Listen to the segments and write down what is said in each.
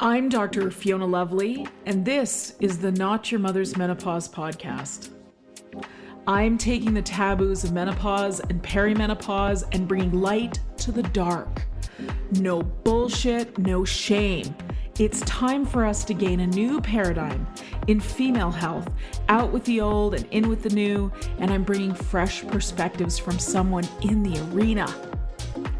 I'm Dr. Fiona Lovely, and this is the Not Your Mother's Menopause podcast. I'm taking the taboos of menopause and perimenopause and bringing light to the dark. No bullshit, no shame. It's time for us to gain a new paradigm in female health, out with the old and in with the new, and I'm bringing fresh perspectives from someone in the arena.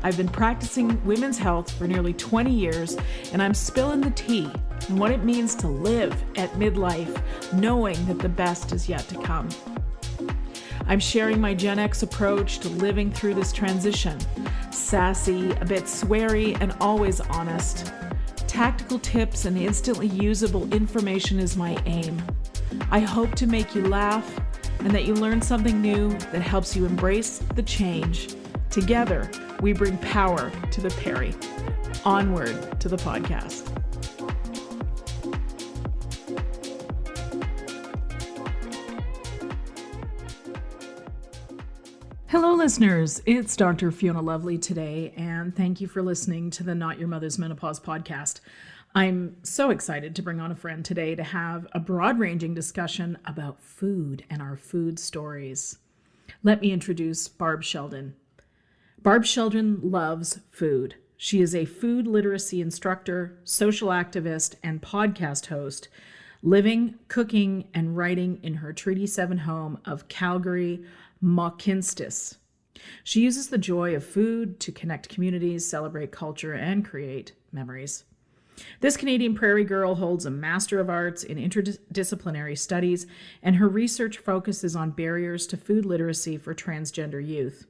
I've been practicing women's health for nearly 20 years, and I'm spilling the tea on what it means to live at midlife, knowing that the best is yet to come. I'm sharing my Gen X approach to living through this transition. Sassy, a bit sweary, and always honest. Tactical tips and instantly usable information is my aim. I hope to make you laugh and that you learn something new that helps you embrace the change. Together, we bring power to the peri. Onward to the podcast. Hello, listeners. It's Dr. Fiona Lovely today, and thank you for listening to the Not Your Mother's Menopause podcast. I'm so excited to bring on a friend today to have a broad-ranging discussion about food and our food stories. Let me introduce Barb Sheldon. Barb Sheldon loves food. She is a food literacy instructor, social activist, and podcast host, living, cooking, and writing in her Treaty 7 home of Calgary, Mawkinstis. She uses the joy of food to connect communities, celebrate culture, and create memories. This Canadian prairie girl holds a Master of Arts in Interdisciplinary Studies, and her research focuses on barriers to food literacy for transgender youth.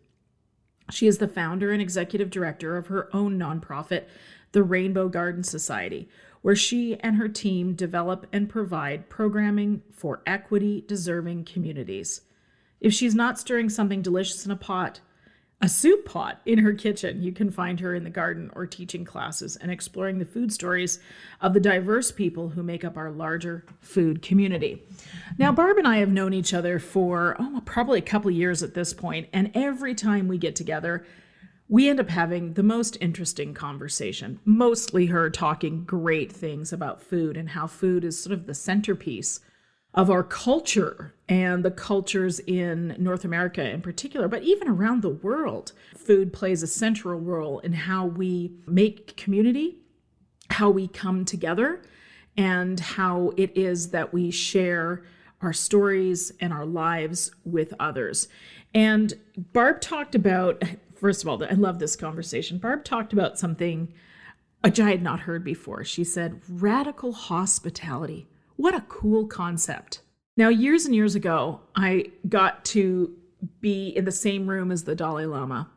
She is the founder and executive director of her own nonprofit, the Rainbow Garden Society, where she and her team develop and provide programming for equity-deserving communities. If she's not stirring something delicious in a soup pot in her kitchen, you can find her in the garden or teaching classes and exploring the food stories of the diverse people who make up our larger food community. Now, Barb and I have known each other for probably a couple of years at this point, and every time we get together, we end up having the most interesting conversation, mostly her talking great things about food and how food is sort of the centerpiece of our culture and the cultures in North America in particular, but even around the world. Food plays a central role in how we make community, how we come together, and how it is that we share our stories and our lives with others. And Barb talked about, first of all, I love this conversation. Barb talked about something which I had not heard before. She said, radical hospitality. What a cool concept. Now, years and years ago, I got to be in the same room as the Dalai Lama.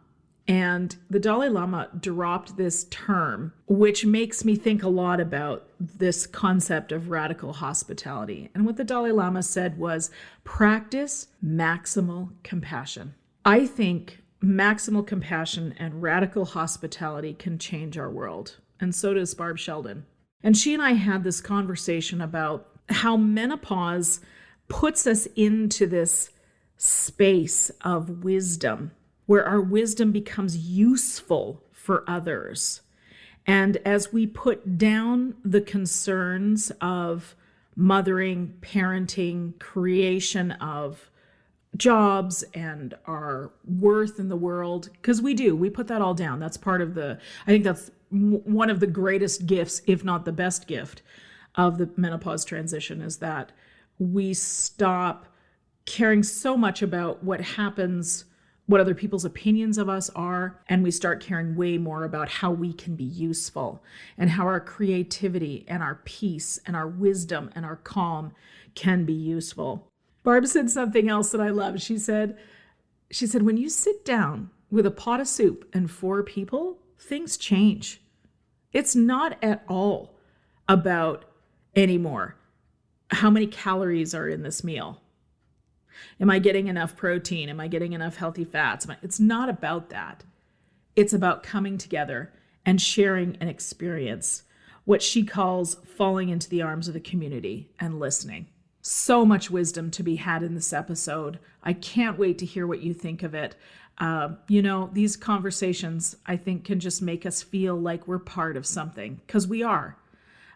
And the Dalai Lama dropped this term, which makes me think a lot about this concept of radical hospitality. And what the Dalai Lama said was, practice maximal compassion. I think maximal compassion and radical hospitality can change our world. And so does Barb Sheldon. And she and I had this conversation about how menopause puts us into this space of wisdom, where our wisdom becomes useful for others. And as we put down the concerns of mothering, parenting, creation of jobs, and our worth in the world, because we put that all down. That's part of I think that's one of the greatest gifts, if not the best gift, of the menopause transition, is that we stop caring so much about what happens, what other people's opinions of us are, and we start caring way more about how we can be useful and how our creativity and our peace and our wisdom and our calm can be useful. Barb said something else that I love. She said, when you sit down with a pot of soup and 4 people, things change. It's not at all about anymore how many calories are in this meal. Am I getting enough protein? Am I getting enough healthy fats? It's not about that. It's about coming together and sharing an experience, what she calls falling into the arms of the community and listening. So much wisdom to be had in this episode. I can't wait to hear what you think of it. These conversations, I think, can just make us feel like we're part of something, because we are.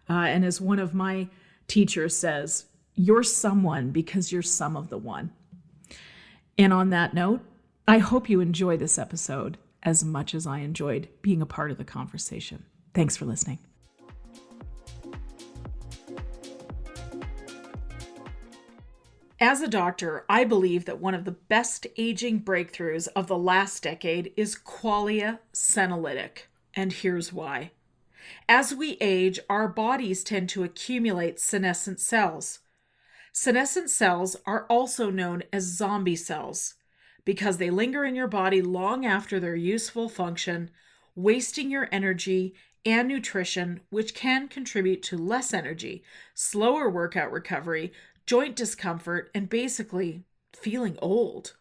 And as one of my teachers says, you're someone because you're some of the one. And on that note, I hope you enjoy this episode as much as I enjoyed being a part of the conversation. Thanks for listening. As a doctor, I believe that one of the best aging breakthroughs of the last decade is qualia senolytic. And here's why. As we age, our bodies tend to accumulate senescent cells. Senescent cells are also known as zombie cells because they linger in your body long after their useful function, wasting your energy and nutrition, which can contribute to less energy, slower workout recovery, joint discomfort, and basically feeling old.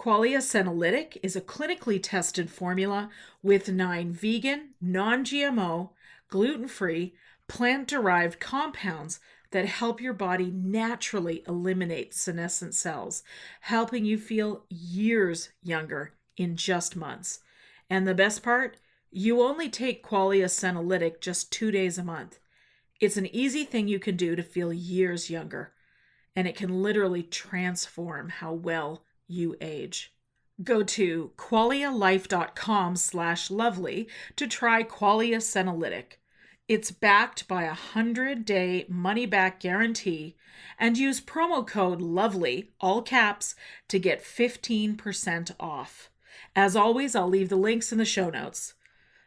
Qualia senolytic is a clinically tested formula with 9 vegan, non-GMO, gluten-free, plant-derived compounds that help your body naturally eliminate senescent cells, helping you feel years younger in just months. And the best part? You only take Qualia senolytic just 2 days a month. It's an easy thing you can do to feel years younger, and it can literally transform how well you age. Go to qualialife.com/lovely to try Qualia senolytic. It's backed by a 100-day money-back guarantee, and use promo code LOVELY, all caps, to get 15% off. As always, I'll leave the links in the show notes.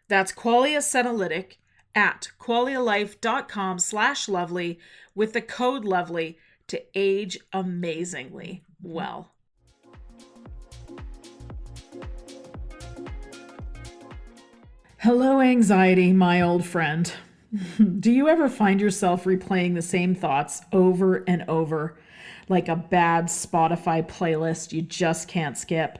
That's Qualia senolytic at qualialife.com/lovely with the code LOVELY to age amazingly well. Hello, anxiety, my old friend. Do you ever find yourself replaying the same thoughts over and over, like a bad Spotify playlist you just can't skip?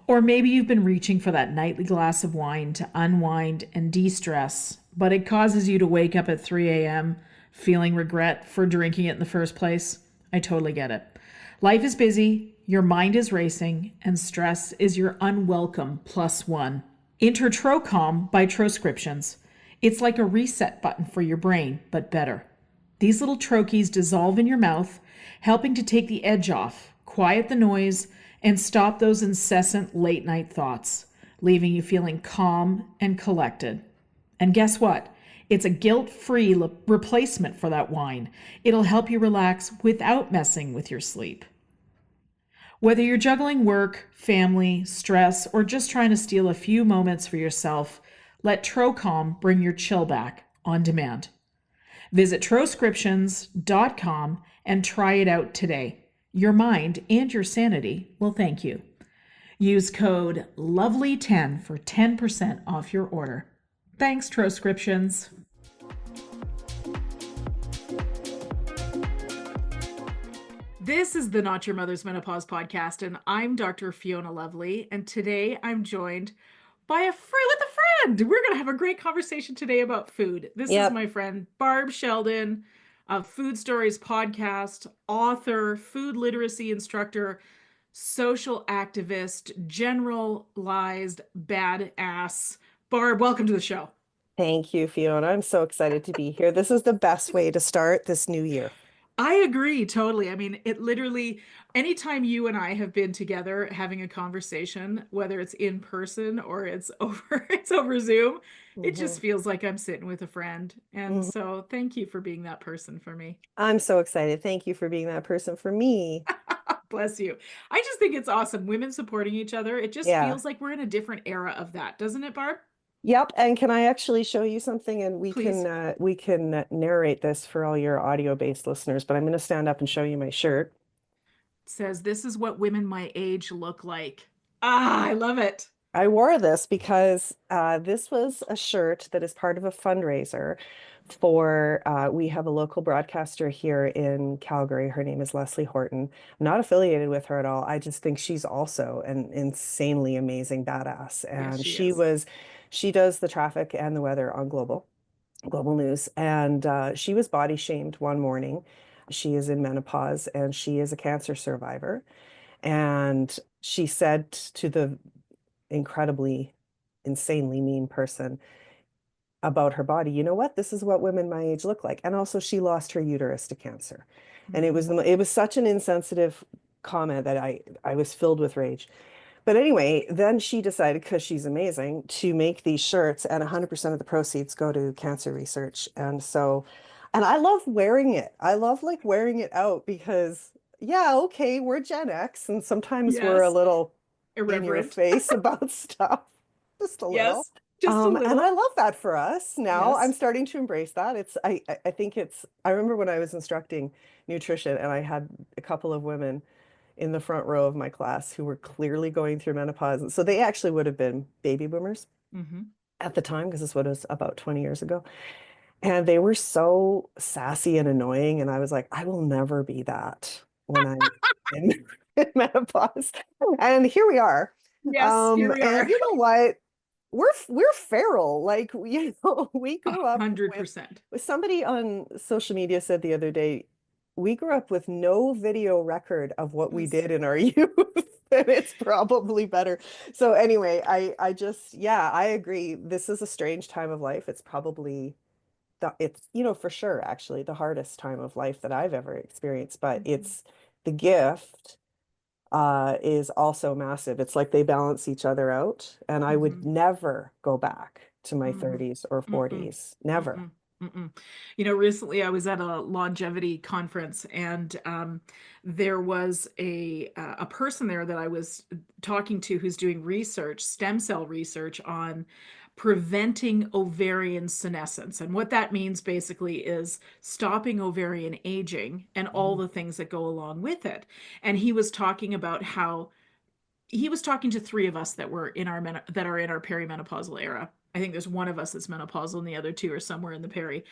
Or maybe you've been reaching for that nightly glass of wine to unwind and de-stress, but it causes you to wake up at 3 a.m. feeling regret for drinking it in the first place? I totally get it. Life is busy, your mind is racing, and stress is your unwelcome +1. Enter Trocom by Troscriptions. It's like a reset button for your brain, but better. These little troches dissolve in your mouth, helping to take the edge off, quiet the noise, and stop those incessant late-night thoughts, leaving you feeling calm and collected. And guess what? It's a guilt-free replacement for that wine. It'll help you relax without messing with your sleep. Whether you're juggling work, family, stress, or just trying to steal a few moments for yourself, let Trocom bring your chill back on demand. Visit troscriptions.com and try it out today. Your mind and your sanity will thank you. Use code LOVELY10 for 10% off your order. Thanks, Troscriptions. This is the Not Your Mother's Menopause podcast, and I'm Dr. Fiona Lovely, and today I'm joined by a friend. We're going to have a great conversation today about food. This is my friend Barb Sheldon, a Food Stories podcast, author, food literacy instructor, social activist, generalized badass. Barb, welcome to the show. Thank you, Fiona. I'm so excited to be here. This is the best way to start this new year. I agree totally. I mean, it literally, anytime you and I have been together having a conversation, whether it's in person or it's over Zoom, it just feels like I'm sitting with a friend. And so thank you for being that person for me. I'm so excited. Thank you for being that person for me. Bless you. I just think it's awesome. Women supporting each other. It just feels like we're in a different era of that, doesn't it, Barb? Yep. And can I actually show you something? And we Please. can narrate this for all your audio-based listeners, but I'm going to stand up and show you my shirt. It says, "This is what women my age look like." Ah, I love it. I wore this because this was a shirt that is part of a fundraiser for, we have a local broadcaster here in Calgary. Her name is Leslie Horton. I'm not affiliated with her at all. I just think she's also an insanely amazing badass. And she does the traffic and the weather on global news. And she was body shamed one morning She is in menopause and she is a cancer survivor. And she said to the incredibly, insanely mean person about her body, you know what? This is what women my age look like. And also she lost her uterus to cancer. And Mm-hmm. it was such an insensitive comment that I was filled with rage. But anyway, then she decided, because she's amazing, to make these shirts, and 100% of the proceeds go to cancer research. And so, and I love wearing it. I love like wearing it out because, yeah, okay, we're Gen X, and sometimes we're a Yes. little in your Irreverent. face about stuff, just a little. Yes. Just a And I little. love that for us now. I'm Yes. starting to embrace that. I think it's, I remember when I was instructing nutrition and I had a couple of women in the front row of my class who were clearly going through menopause. And so they actually would have been baby boomers Mm-hmm. at the time, because this was about 20 years ago. And they were so sassy and annoying. And I was like, I will never be that when I'm in, in menopause. And here we are. Yes, here we And are. you know what? We're feral. Like, you know, we A grew up hundred percent. with somebody on social media said the other day, we grew up with no video record of what we Yes. did in our youth, and it's probably better. So anyway, I just, yeah, I agree. This is a strange time of life. It's probably it's, you know, for sure, actually, the hardest time of life that I've ever experienced, but Mm-hmm. it's the gift is also massive. It's like they balance each other out. And I would Mm-hmm. never go back to my Mm-mm. 30s or Mm-mm. 40s. Never. Mm-mm. Mm-mm. You know, recently I was at a longevity conference, and there was a person there that I was talking to who's doing research, stem cell research on preventing ovarian senescence. And what that means basically is stopping ovarian aging and all Mhm. the things that go along with it. And he was talking about how he was talking to three of us that were in our that are in our perimenopausal era. I think there's one of us that's menopausal and the other two are somewhere in the peri.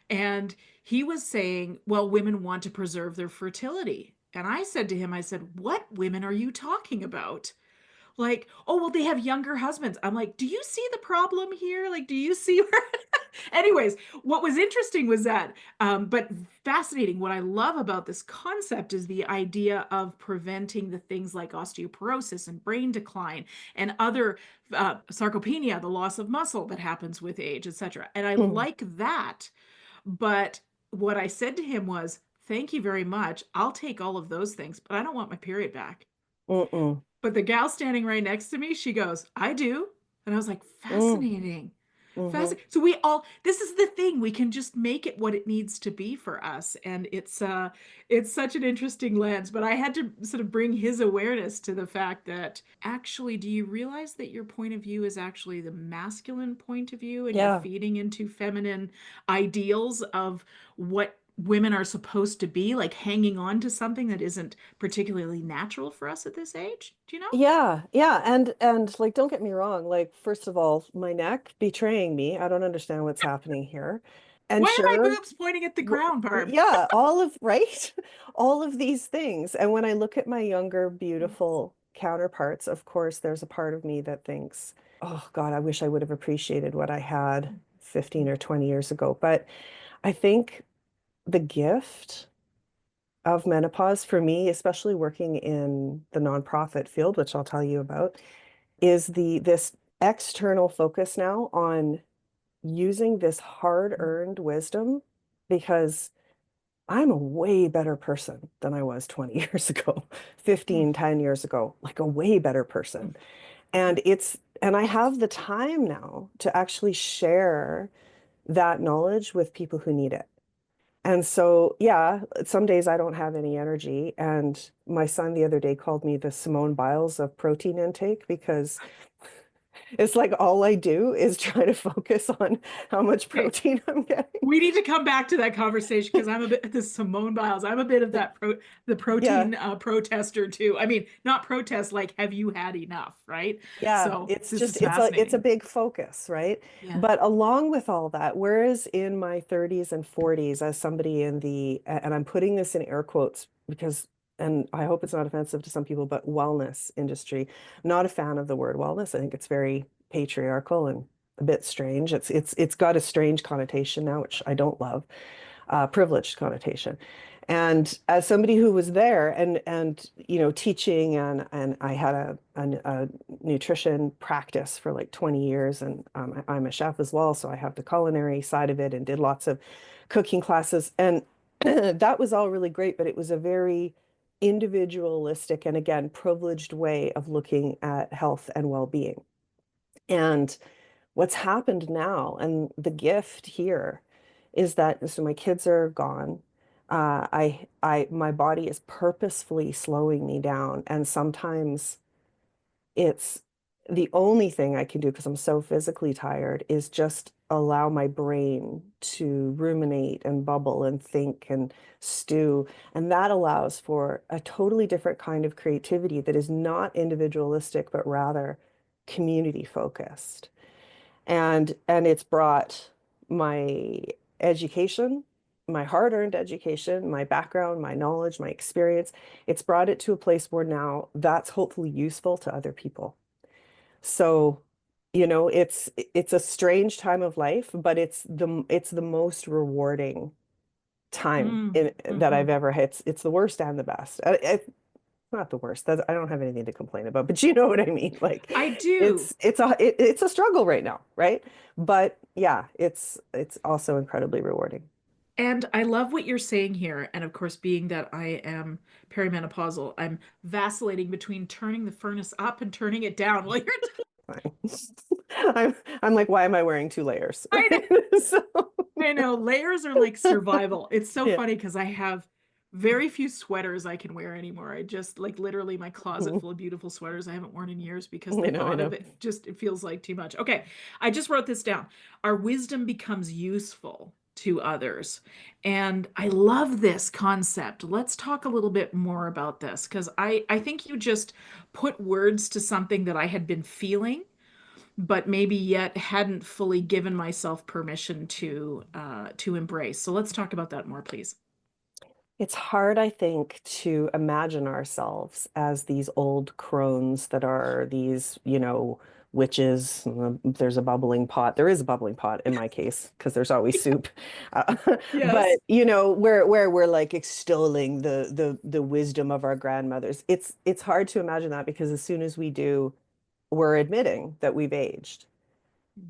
And he was saying, well, women want to preserve their fertility. And I said to him, I said, what women are you talking about? Like, oh, well, they have younger husbands. I'm like, do you see the problem here? Like, do you see where? Anyways, what was interesting was that, but fascinating, what I love about this concept is the idea of preventing the things like osteoporosis and brain decline and other sarcopenia, the loss of muscle that happens with age, etc. And I Mm. like that. But what I said to him was, thank you very much. I'll take all of those things, but I don't want my period back. Mm-mm. But the gal standing right next to me, she goes, I do. And I was like, Mm. fascinating. Mm-hmm. Fascinating. So we all, this is the thing, we can just make it what it needs to be for us. And it's such an interesting lens. But I had to sort of bring his awareness to the fact that actually, do you realize that your point of view is actually the masculine point of view and you're Yeah. feeding into feminine ideals of what women are supposed to be, like hanging on to something that isn't particularly natural for us at this age? Do you know? Yeah, yeah, and like don't get me wrong, like first of all, my neck betraying me. I don't understand what's happening here. And Why are my sure, boobs pointing at the ground, Barb? yeah, all of right, all of these things. And when I look at my younger, beautiful counterparts, of course, there's a part of me that thinks, "Oh God, I wish I would have appreciated what I had 15 or 20 years ago." But I think the gift of menopause for me, especially working in the nonprofit field, which I'll tell you about, is the this external focus now on using this hard-earned wisdom, because I'm a way better person than I was 20 years ago, 15, 10 years ago, like a way better person. And I have the time now to actually share that knowledge with people who need it. And so, yeah, some days I don't have any energy. And my son the other day called me the Simone Biles of protein intake, because it's like all I do is try to focus on how much Okay, protein I'm getting. we need to come back to that conversation because I'm a bit the Simone Biles. I'm a bit of that the Yeah, protein protester too. I mean, not protest like have you had enough, right? yeah, So it's this just is it's a fascinating. big focus, right? Yeah. But along with all that, whereas in my 30s and 40s, as somebody in the, and I'm putting this in air quotes because, and I hope it's not offensive to some people, but wellness industry, not a fan of the word wellness. I think it's very patriarchal and a bit strange. It's got a strange connotation now, which I don't love, privileged connotation. And as somebody who was there and teaching and I had a nutrition practice for like 20 years and I'm a chef as well, so I have the culinary side of it and did lots of cooking classes and that was all really great, but it was a very individualistic and again privileged way of looking at health and well-being. And what's happened now, and the gift here is that so my kids are gone. My body is purposefully slowing me down, and sometimes it's the only thing I can do because I'm so physically tired is just allow my brain to ruminate and bubble and think and stew. And that allows for a totally different kind of creativity that is not individualistic, but rather community focused. And it's brought my education, my hard-earned education, my background, my knowledge, my experience, it's brought it to a place where now that's hopefully useful to other people. So, it's a strange time of life, but it's the most rewarding time Mm, that I've hmm. ever had. It's the worst and the best. It's not the worst. I don't have anything to complain about, but you know what I mean? Like I do. it's a struggle right now, right? But yeah, it's also incredibly rewarding. And I love what you're saying here. And of course, being that I am perimenopausal, I'm vacillating between turning the furnace up and turning it down while you're Fine. I'm like, why am I wearing two layers? I know, So I know. Layers are like survival. It's so yeah. funny because I have very few sweaters I can wear anymore. I just like literally my closet Mhm. full of beautiful sweaters I haven't worn in years because the I know, I thought of know. it just it feels like too much. Okay, I just wrote this down. Our wisdom becomes useful to others. And I love this concept. Let's talk a little bit more about this because I think you just put words to something that I had been feeling but maybe yet hadn't fully given myself permission to embrace. So let's talk about that more, please. It's hard, I think, to imagine ourselves as these old crones that are these, witches. There's a bubbling pot. There is a bubbling pot in my case because there's always soup. Uh, but Yes. where we're like extolling the wisdom of our grandmothers. It's hard to imagine that because as soon as we do, we're admitting that we've aged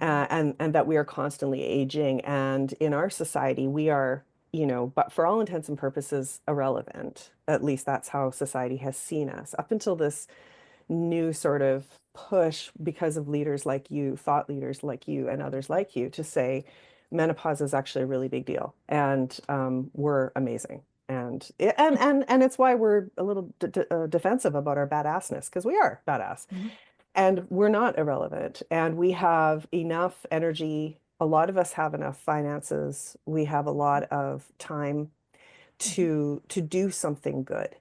Mhm. and that we are constantly aging. And in our society, we are, but for all intents and purposes, irrelevant. At least that's how society has seen us up until this new sort of push because of leaders like you, thought leaders like you, and others Mhm. like you to say menopause is actually a really big deal, and we're amazing. And it's why we're a little defensive about our badassness because we are badass. Mhm. And we're not irrelevant. And we have enough energy. A lot of us have enough finances. We have a lot of time Mhm. to do something good.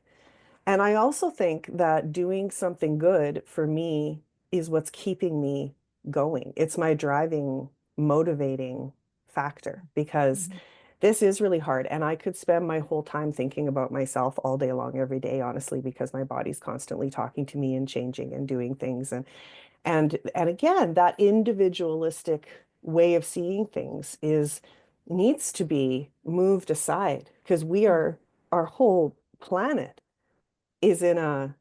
And I also think that doing something good for me is what's keeping me going. It's my driving, motivating factor because Mhm. this is really hard. And I could spend my whole time thinking about myself all day long, every day, honestly, because my body's constantly talking to me and changing and doing things. And again, that individualistic way of seeing things is needs to be moved aside because we Mhm. are our whole planet is in a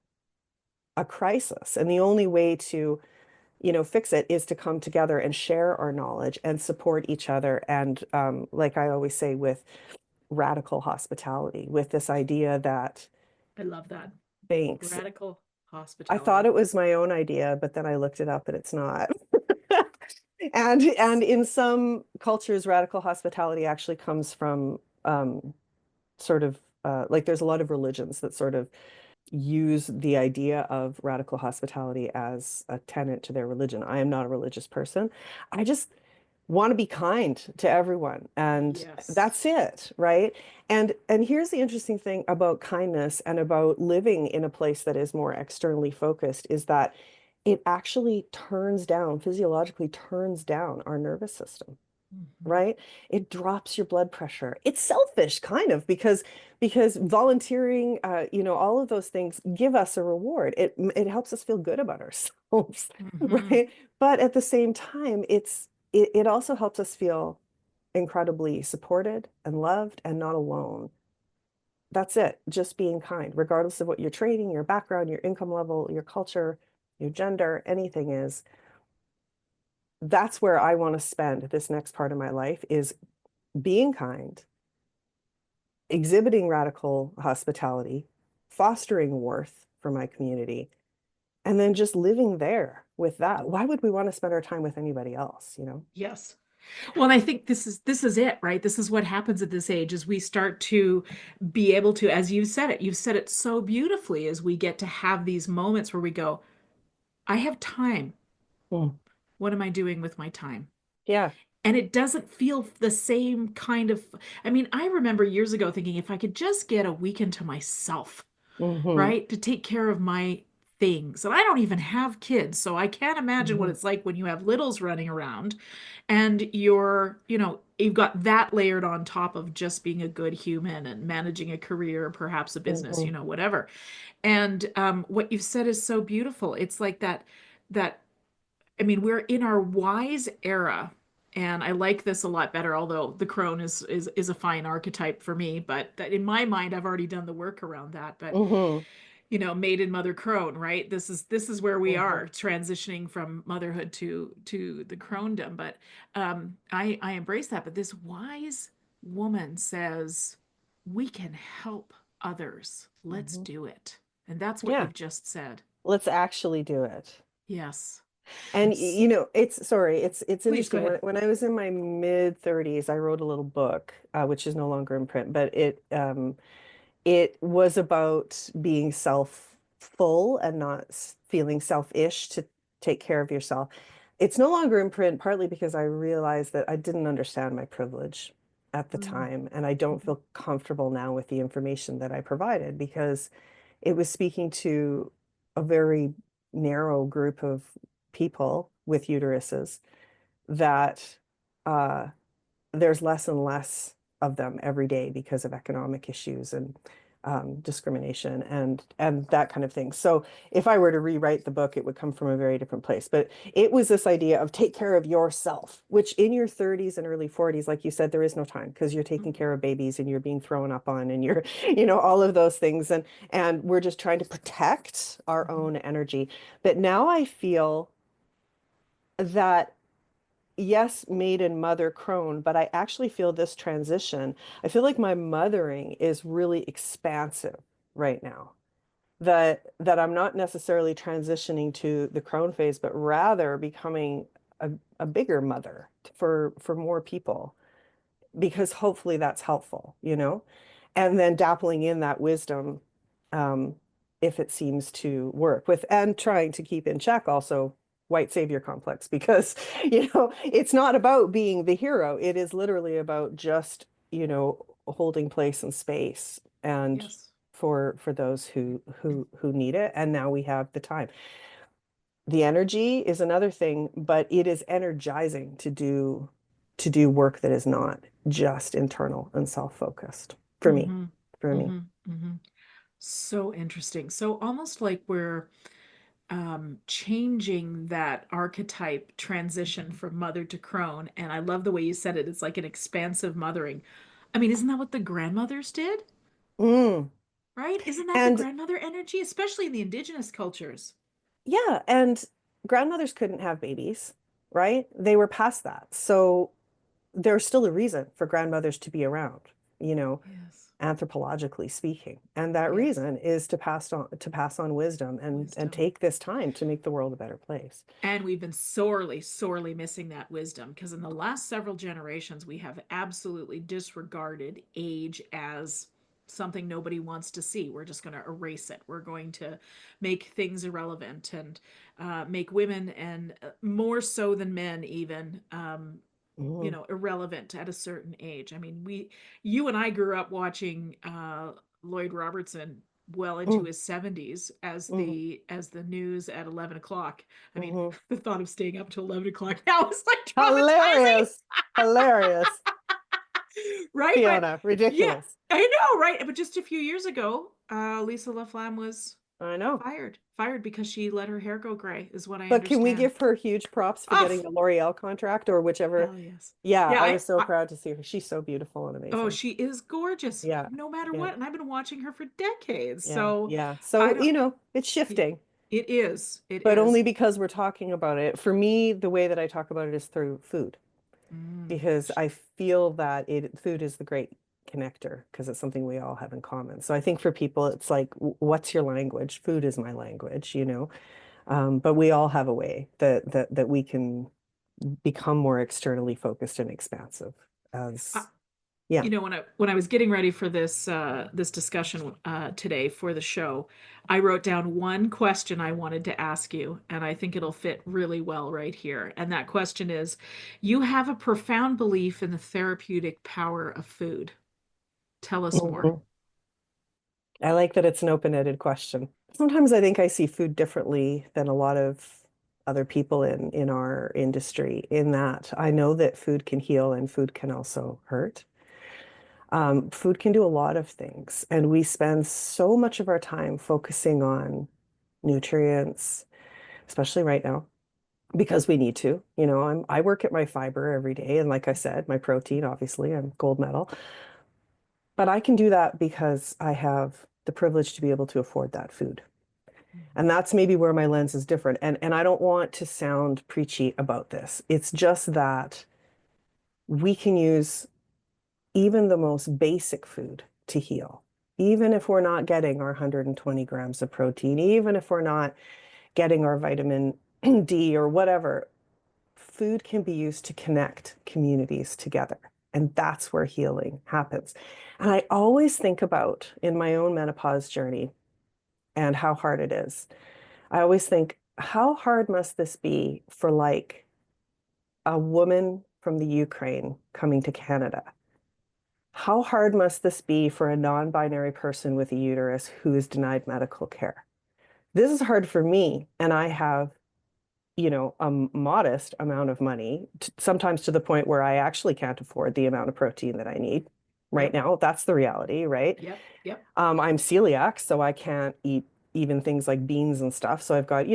crisis. And the only way to, fix it is to come together and share our knowledge and support each other. And like I always say, with radical hospitality, with this idea that I love that. thanks. Radical I thought hospitality. it was my own idea, but then I looked it up and it's not. And in some cultures, radical hospitality actually comes from sort of like there's a lot of religions that sort of use the idea of radical hospitality as a tenet to their religion. I am not a religious person. I just want to be kind to everyone, and Yes. that's it, right? And here's the interesting thing about kindness and about living in a place that is more externally focused is that it actually turns down, physiologically turns down our nervous system, Mhm. right? It drops your blood pressure. It's selfish, kind of, because volunteering, all of those things give us a reward. It helps us feel good about ourselves, Mhm. right? But at the same time, it also helps us feel incredibly supported and loved and not alone. That's it. Just being kind, regardless of what your training, your background, your income level, your culture, your gender, anything is. That's where I want to spend this next part of my life is being kind, exhibiting radical hospitality, fostering worth for my community, and then just living there with that. Why would we want to spend our time with anybody else, you know? Yes. Well, and I think this is it, right? This is what happens at this age is we start to be able to, as you've said it so beautifully, as we get to have these moments where we go, I have time. Mm. What am I doing with my time? Yeah. And it doesn't feel the same kind of, I mean, I remember years ago thinking if I could just get a weekend to myself, Hmm. right? To take care of my things. And I don't even have kids, so I can't imagine what Hmm. it's like when you have littles running around and you've got that layered on top of just being a good human and managing a career, perhaps a business, Hmm. whatever. And what you've said is so beautiful. It's like that I mean, we're in our wise era, and I like this a lot better, although the crone is a fine archetype for me, but that in my mind I've already done the work around that. But Hmm. maiden mother crone, right? This is where we Hmm. are transitioning from motherhood to the cronedom. But I embrace that. But this wise woman says, we can help others. Let's Hmm. do it. And that's what Yeah. you've just said. Let's actually do it. Yes. And S- it's sorry, it's Please go interesting. ahead. When I was in my mid 30s, I wrote a little book, which is no longer in print, but it was about being self-full and not feeling selfish to take care of yourself. It's no longer in print, partly because I realized that I didn't understand my privilege at the Mm, time, and I don't mhm, feel comfortable now with the information that I provided because it was speaking to a very narrow group of people with uteruses that uh, there's less and less of them every day because of economic issues and discrimination and that kind of thing. So if I were to rewrite the book, it would come from a very different place. But it was this idea of take care of yourself, which in your 30s and early 40s, like you said, there is no time because you're taking mhm, care of babies and you're being thrown up on and you're, all of those things. And we're just trying to protect our mhm, own energy. But now I feel that yes, maiden mother crone, but I actually feel this transition. I feel like my mothering is really expansive right now. That I'm not necessarily transitioning to the crone phase, but rather becoming a bigger mother for more people because hopefully that's helpful, and then dappling in that wisdom, um, if it seems to work with, and trying to keep in check also white savior complex because, it's not about being the hero. It is literally about just, holding place and space and yes. for those who need it. And now we have the time. The energy is another thing, but it is energizing to do work that is not just internal and self-focused for me, Mm-hmm. for me. Mm-hmm. Mm-hmm. So interesting. So almost like we're changing that archetype transition from mother to crone. And I love the way you said it. It's like an expansive mothering. I mean, isn't that what the grandmothers did? Mm. Right? Isn't that the And grandmother energy, especially in the indigenous cultures? yeah, and grandmothers couldn't have babies, right? They were past that. So there's still a reason for grandmothers to be around, you know, Yes. anthropologically speaking. And that Yes. reason is to pass on wisdom and Wisdom. take this time to make the world a better place. And we've been sorely, sorely missing that wisdom because in the last several generations, we have absolutely disregarded age as something nobody wants to see. We're just going to erase it. We're going to make things irrelevant and make women and more so than men, even, Mhm. irrelevant at a certain age. I mean, you and I grew up watching Lloyd Robertson well into Mm. his 70s as Mhm. the news at 11 o'clock. I mean, Mhm. the thought of staying up till 11 o'clock now is like traumatizing, Hilarious. Hilarious. right? But Fiona, yeah, ridiculous. I know, right? But just a few years ago, Lisa LaFlamme was I know. Fired because she let her hair go gray, is what I But can we understand. give her huge props for getting Oh, a L'Oreal contract or whichever? hell yes. Yeah, Yeah, I was so proud to see her. She's so beautiful and oh, amazing. she is gorgeous Yeah. no matter Yeah. what. And I've been watching her for decades. Yeah. So Yeah. I So, don't, it's it, shifting, it is. It but is. only because we're talking about it. For me, the way that I talk about it is through food Mm. because I feel that food is the great connector because it's something we all have in common. So I think for people, it's like, what's your language? Food is my language. But we all have a way that we can become more externally focused and expansive I, as yeah. when I was getting ready for this discussion today for the show, I wrote down one question I wanted to ask you, and I think it'll fit really well right here. And that question is, you have a profound belief in the therapeutic power of food. Tell us more. Mhm. I like that it's an open-ended question. Sometimes I think I see food differently than a lot of other people in our industry, in that I know that food can heal and food can also hurt. Food can do a lot of things, and we spend so much of our time focusing on nutrients, especially right now, because we need to. I work at my fiber every day, and like I said, my protein, obviously, I'm gold medal. But I can do that because I have the privilege to be able to afford that food. And that's maybe where my lens is different. And I don't want to sound preachy about this. It's just that we can use even the most basic food to heal. Even if we're not getting our 120 grams of protein, even if we're not getting our vitamin D or whatever, food can be used to connect communities together. And that's where healing happens. And I always think about in my own menopause journey and how hard it is. I always think, how hard must this be for like a woman from the Ukraine coming to Canada? How hard must this be for a non-binary person with a uterus who is denied medical care? This is hard for me, and I have a modest amount of money, sometimes to the point where I actually can't afford the amount of protein that I need right Yep, now. That's the reality, right? yep, yep. I'm celiac, so I can't eat even things like beans and stuff. So I've got,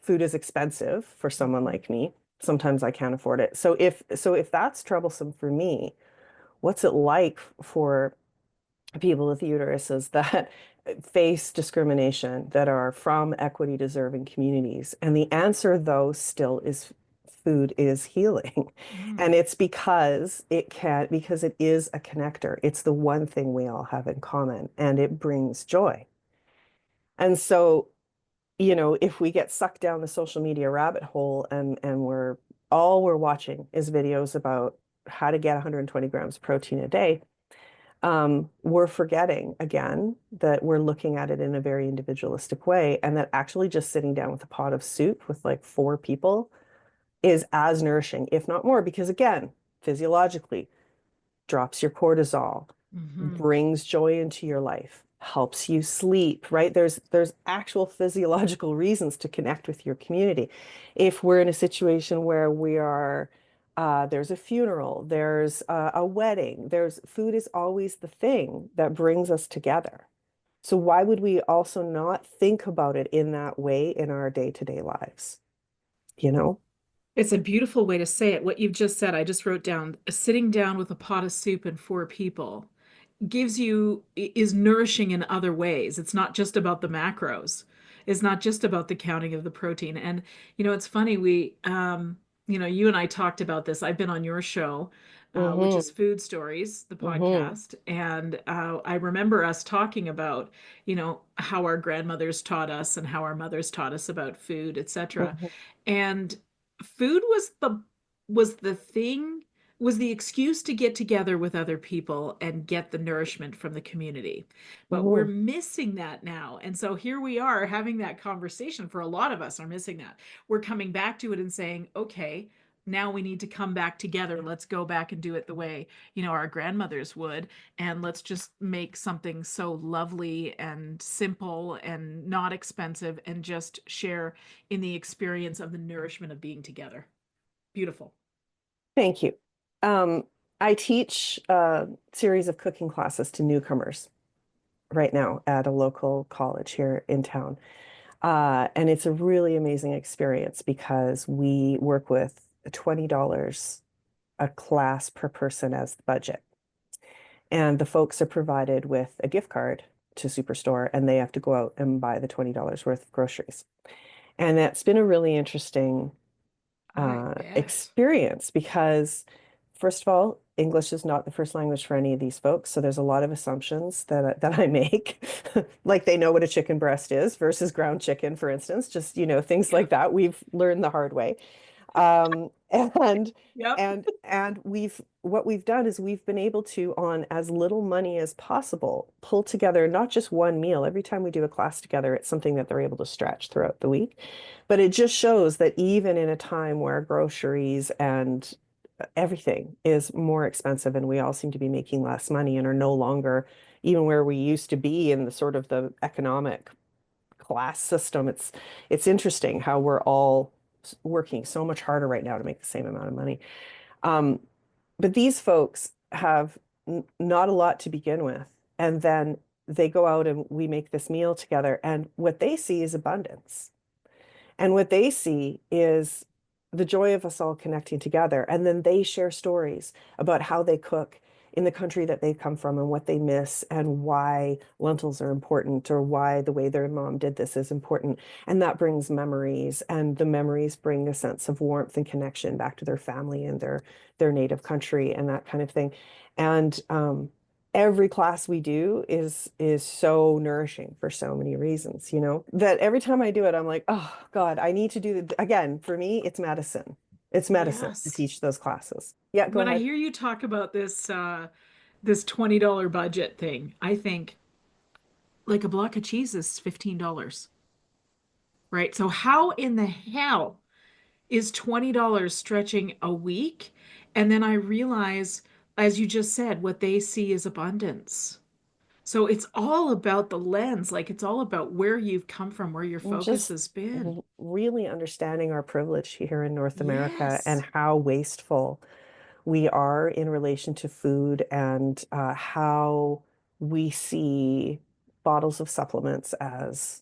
food is expensive for someone Mhm. like me. Sometimes I can't afford it. So if that's troublesome for me, what's it like for people with uteruses that face discrimination that are from equity deserving communities? And the answer, though, still is food is healing. Mm. And it's because it is a connector. It's the one thing we all have in common, and it brings joy. And so, if we get sucked down the social media rabbit hole and we're watching is videos about how to get 120 grams of protein a day, we're forgetting again that we're looking at it in a very individualistic way, and that actually just sitting down with a pot of soup with like four people is as nourishing, if not more, because again, physiologically, drops your cortisol, Hmm. brings joy into your life, helps you sleep, right? There's actual physiological reasons to connect with your community. If we're in a situation where there's a funeral, there's a wedding, there's food is always the thing that brings us together. So why would we also not think about it in that way in our day-to-day lives? You know? It's a beautiful way to say it. What you've just said, I just wrote down, sitting down with a pot of soup and four people is nourishing in other ways. It's not just about the macros. It's not just about the counting of the protein. And it's funny, you and I talked about this. I've been on your show, which is Mm-hmm. Food Stories, the Mm-hmm. podcast, and I remember us talking about, how our grandmothers taught us and how our mothers taught us about food, etc. Mm-hmm. And food was the thing, was the excuse to get together with other people and get the nourishment from the community. But we're Mm-hmm. missing that now. And so here we are having that conversation. For a lot of us are missing that. We're coming back to it and saying, okay, now we need to come back together. Let's go back and do it the way, our grandmothers would. And let's just make something so lovely and simple and not expensive and just share in the experience of the nourishment of being together. Beautiful. Thank you. Um, I teach a series of cooking classes to newcomers. right now at a local college here in town. And it's a really amazing experience because we work with $20 a class per person as the budget. And the folks are provided with a gift card to Superstore and they have to go out and buy the $20 worth of groceries. And that's been a really interesting I bet. experience because, first of all, English is not the first language for any of these folks. So there's a lot of assumptions that I make, like they know what a chicken breast is versus ground chicken, for instance, just, things like Yep. that. We've learned the hard way. Um, and Yep. and what we've done is we've been able to, on as little money as possible, pull together not just one meal. Every time we do a class together, it's something that they're able to stretch throughout the week. But it just shows that even in a time where groceries and everything is more expensive and we all seem to be making less money and are no longer even where we used to be in the sort of the economic class system. It's interesting how we're all working so much harder right now to make the same amount of money. Um, but these folks have not a lot to begin with, and then they go out and we make this meal together, and what they see is abundance. And what they see is the joy of us all connecting together. And then they share stories about how they cook in the country that they come from and what they miss and why lentils are important or why the way their mom did this is important. And that brings memories, and the memories bring a sense of warmth and connection back to their family and their native country and that kind of thing. And every class we do is so nourishing for so many reasons, that every time I do it, I'm like, oh God, I need to do it again. For me, it's medicine. It's medicine to Yes. teach those classes. Yeah, go When I ahead. hear you talk about this $20 budget thing, I think like a block of cheese is $15, right? So how in the hell is $20 stretching a week? And then I realize, as you just said, what they see is abundance. So it's all about the lens, like it's all about where you've come from, where your And focus just has been. really understanding our privilege here in North America and Yes. how wasteful we are in relation to food and how we see bottles of supplements as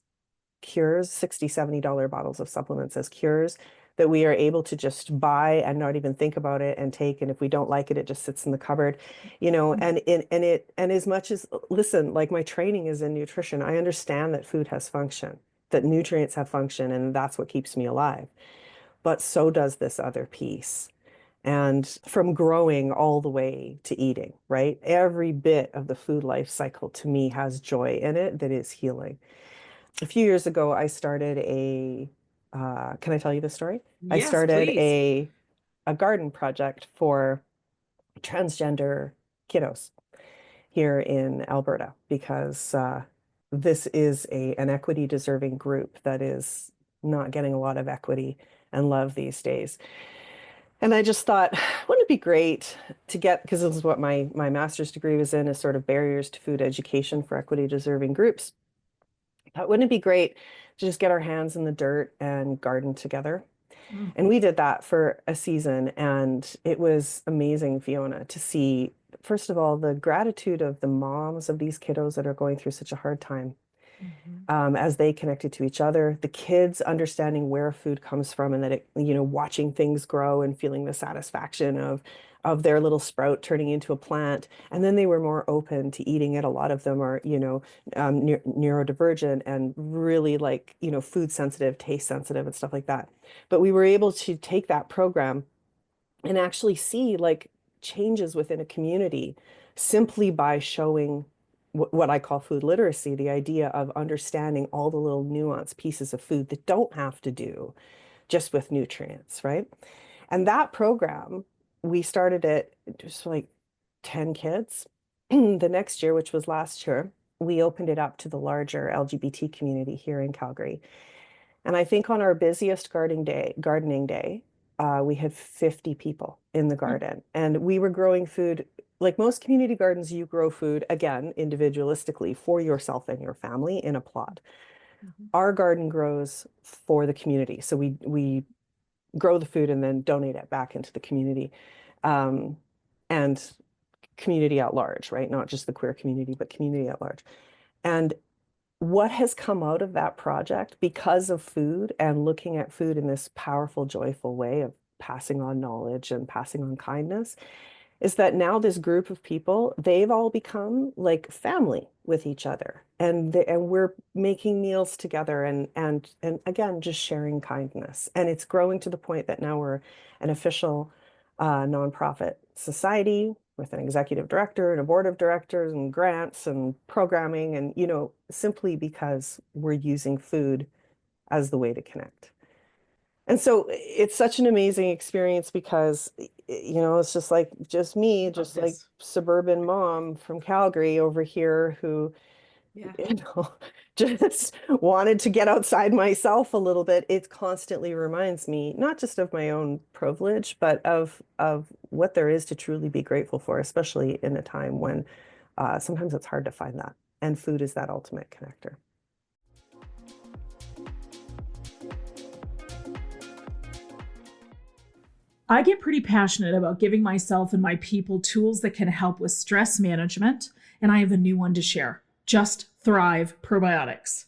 cures, $60, $70 bottles of supplements as cures that we are able to just buy and not even think about it and take. And if we don't like it, it just sits in the cupboard, and as much as, listen, like my training is in nutrition, I understand that food has function, that nutrients have function, and that's what keeps me alive. But so does this other piece. And from growing all the way to eating, right? Every bit of the food life cycle to me has joy in it that is healing. A few years ago, I started can I tell you the story? I Yes, started please. a garden project for transgender kiddos here in Alberta because this is an equity deserving group that is not getting a lot of equity and love these days. And I just thought, wouldn't it be great to get, because this is what my master's degree was in, is sort of barriers to food education for equity deserving groups. Wouldn't it be great to just get our hands in the dirt and garden together? And Mhm. we did that for a season, and it was amazing, Fiona, to see, first of all, the gratitude of the moms of these kiddos that are going through such a hard time Mhm. as they connected to each other, the kids understanding where food comes from and that it, watching things grow and feeling the satisfaction of their little sprout turning into a plant. And then they were more open to eating it. A lot of them are, neurodivergent and really like, food sensitive, taste sensitive and stuff like that. But we were able to take that program and actually see like changes within a community simply by showing what I call food literacy, the idea of understanding all the little nuanced pieces of food that don't have to do just with nutrients, right? And that program, we started it just like 10 kids. The next year, which was last year, we opened it up to the larger LGBT community here in Calgary. And I think on our busiest gardening day, we had 50 people in the garden. And we were growing food. Like most community gardens, you grow food, again, individualistically for yourself and your family in a plot. Mhm. Our garden grows for the community. So we grow the food and then donate it back into the community. Um, and community at large, right? Not just the queer community, but community at large. And what has come out of that project because of food and looking at food in this powerful, joyful way of passing on knowledge and passing on kindness is that now this group of people, they've all become like family with each other. And we're making meals together and again just sharing kindness. And it's growing to the point that now we're an official nonprofit society with an executive director and a board of directors and grants and programming and simply because we're using food as the way to connect. And so it's such an amazing experience because, it's just me, Love just like this. suburban mom from Calgary over here who, Yeah. you know, just wanted to get outside myself a little bit. It constantly reminds me not just of my own privilege, but of what there is to truly be grateful for, especially in a time when sometimes it's hard to find that. And food is that ultimate connector. I get pretty passionate about giving myself and my people tools that can help with stress management, and I have a new one to share. Just Thrive Probiotics.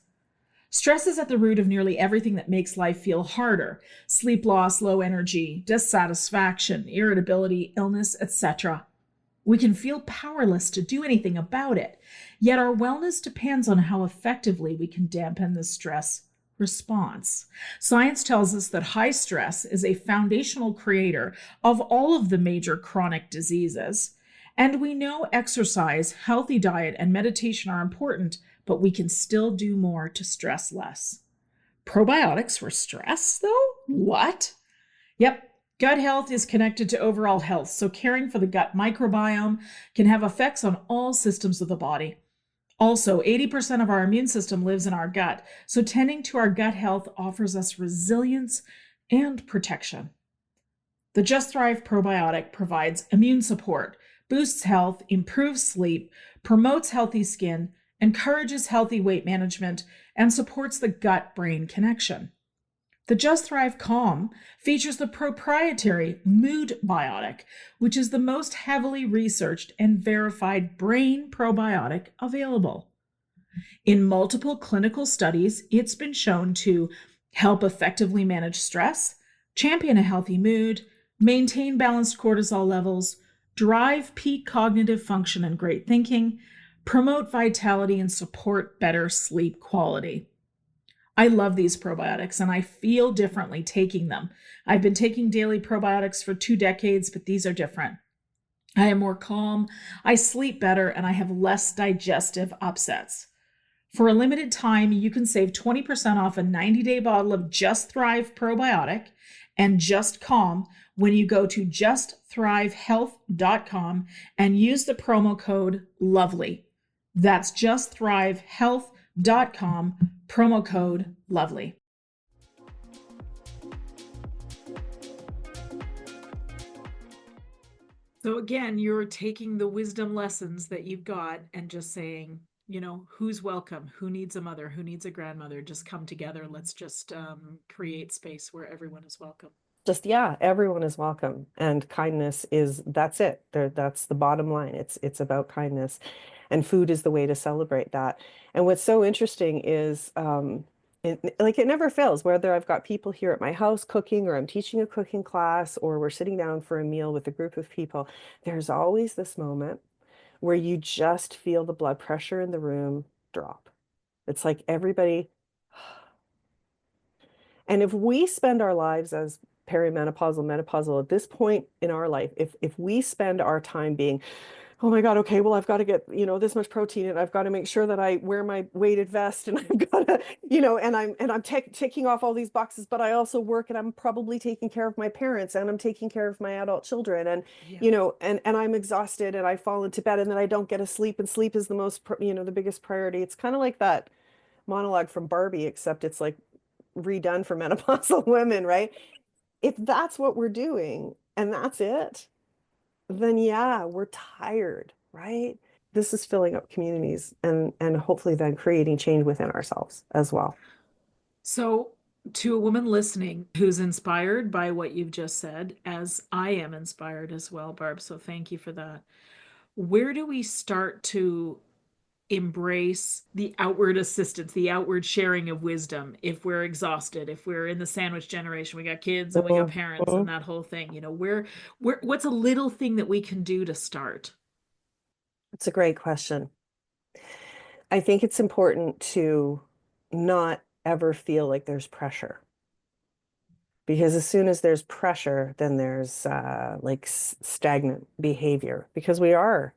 Stress is at the root of nearly everything that makes life feel harder. Sleep loss, low energy, dissatisfaction, irritability, illness, etc. We can feel powerless to do anything about it, yet our wellness depends on how effectively we can dampen the stress response. Science tells us that high stress is a foundational creator of all of the major chronic diseases. And we know exercise, healthy diet, and meditation are important, but we can still do more to stress less. Probiotics for stress, though? What? Yep. Gut health is connected to overall health, so caring for the gut microbiome can have effects on all systems of the body. Also, 80% of our immune system lives in our gut, so tending to our gut health offers us resilience and protection. The Just Thrive probiotic provides immune support, boosts health, improves sleep, promotes healthy skin, encourages healthy weight management, and supports the gut-brain connection. The Just Thrive Calm features the proprietary Mood Biotic, which is the most heavily researched and verified brain probiotic available. In multiple clinical studies, it's been shown to help effectively manage stress, champion a healthy mood, maintain balanced cortisol levels, drive peak cognitive function and great thinking, promote vitality, and support better sleep quality. I love these probiotics and I feel differently taking them. I've been taking daily probiotics for 2 decades, but these are different. I am more calm, I sleep better, and I have less digestive upsets. For a limited time, you can save 20% off a 90-day bottle of Just Thrive probiotic and Just Calm when you go to justthrivehealth.com and use the promo code LOVELY. That's justthrivehealth.com, promo code LOVELY. So again, you're taking the wisdom lessons that you've got and just saying, who's welcome, who needs a mother, who needs a grandmother, just come together. Let's just create space where everyone is welcome. Just, yeah, everyone is welcome. And kindness is, that's it. That's the bottom line. It's about kindness. And food is the way to celebrate that. And what's so interesting is it never fails, whether I've got people here at my house cooking or I'm teaching a cooking class or we're sitting down for a meal with a group of people, there's always this moment where you just feel the blood pressure in the room drop. It's like everybody, and if we spend our lives as perimenopausal, menopausal at this point in our life, if we spend our time being, oh my God, okay, well, I've got to get, this much protein and I've got to make sure that I wear my weighted vest and I've got to, and I'm ticking off all these boxes, but I also work and I'm probably taking care of my parents and I'm taking care of my adult children and, Yeah. And I'm exhausted and I fall into bed and then I don't get a sleep and sleep is the most, the biggest priority. It's kind of like that monologue from Barbie, except it's like redone for menopausal women, right? If that's what we're doing and that's it, then yeah, we're tired, right? This is filling up communities and hopefully then creating change within ourselves as well. So, to a woman listening who's inspired by what you've just said, as I am inspired as well, Barb, so thank you for that. Where do we start to embrace the outward assistance, the outward sharing of wisdom. If we're exhausted, if we're in the sandwich generation, we got kids and we got parents and Mhm. that whole thing, what's a little thing that we can do to start? It's a great question. I think it's important to not ever feel like there's pressure. Because as soon as there's pressure, then there's like stagnant behavior because we are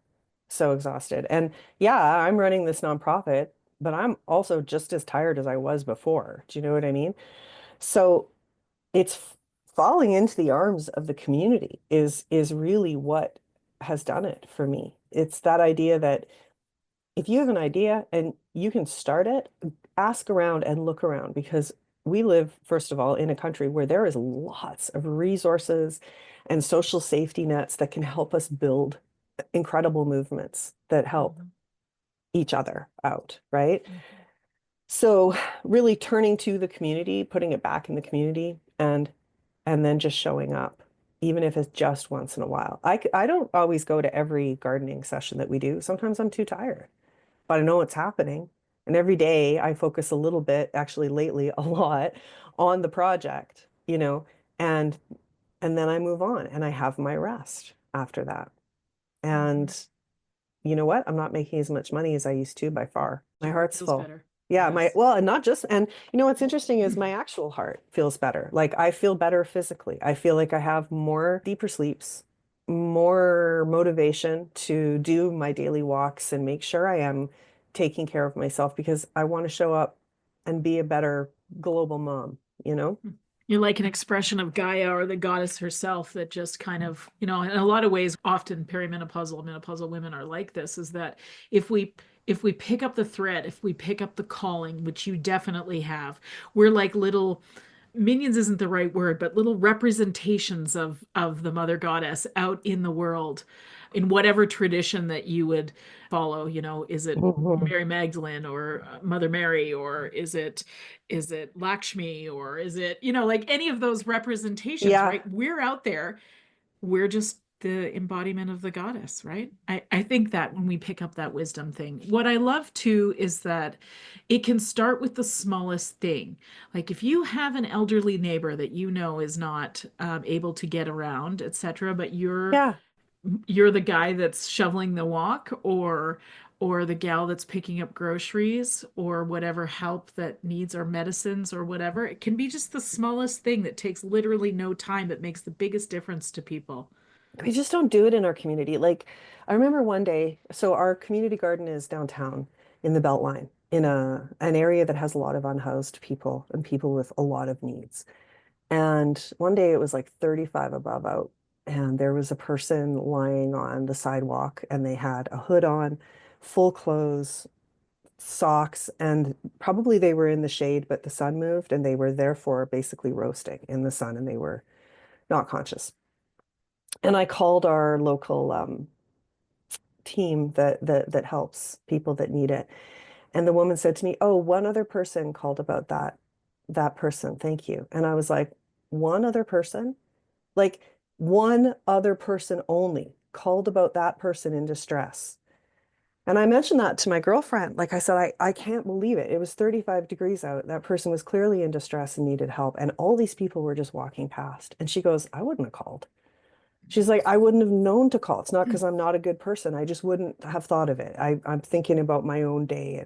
so exhausted. And yeah, I'm running this nonprofit, but I'm also just as tired as I was before. Do you know what I mean? So it's falling into the arms of the community is really what has done it for me. It's that idea that if you have an idea and you can start it, ask around and look around because we live, first of all, in a country where there is lots of resources and social safety nets that can help us build incredible movements that help Mhm, each other out, right? mhm. So really turning to the community, putting it back in the community and then just showing up, even if it's just once in a while. I don't always go to every gardening session that we do. Sometimes I'm too tired but I know what's happening. And every day I focus a little bit, actually lately a lot, on the project, and and then I move on and I have my rest after that. Mhm. And you know what? I'm not making as much money as I used to by far. My Sure heart's feels full. better. Yeah, Yes. and not just, and what's interesting is my actual heart feels better. Like I feel better physically. I feel like I have more deeper sleeps, more motivation to do my daily walks and make sure I am taking care of myself because I want to show up and be a better global mom, you know? You're like an expression of Gaia or the goddess herself that just kind of, in a lot of ways, often perimenopausal, menopausal women are like this, is that if we if we pick up the thread, if we pick up the calling, which you definitely have, we're like little minions isn't the right word, but little representations of the mother goddess out in the world in whatever tradition that you would follow. Is it Mhm. Mary Magdalene or Mother Mary, or is it Lakshmi, or is it, like any of those representations, Yeah. right? We're out there, we're just the embodiment of the goddess, right? I think that when we pick up that wisdom thing, what I love too is that it can start with the smallest thing. Like if you have an elderly neighbor that is not able to get around, etc., but Yeah. you're the guy that's shoveling the walk, or the gal that's picking up groceries or whatever help that needs, or medicines or whatever. It can be just the smallest thing that takes literally no time but makes the biggest difference to people. We just don't do it in our community. Like, I remember one day, so our community garden is downtown in the Beltline, in an area that has a lot of unhoused people and people with a lot of needs. And one day it was like 35 above out, and there was a person lying on the sidewalk, and they had a hood on, full clothes, socks, and probably they were in the shade, but the sun moved, and they were therefore basically roasting in the sun, and they were not conscious. And I called our local team that helps people that need it. And the woman said to me, "Oh, one other person called about that person. Thank you." And I was like, "One other person? Like one other person only called about that person in distress." And I mentioned that to my girlfriend. Like I said, I can't believe it. It was 35 degrees out. That person was clearly in distress and needed help. And all these people were just walking past. And she goes, "I wouldn't have called." She's like, "I wouldn't have known to call. It's not because I'm not a good person. I just wouldn't have thought of it. I'm thinking about my own day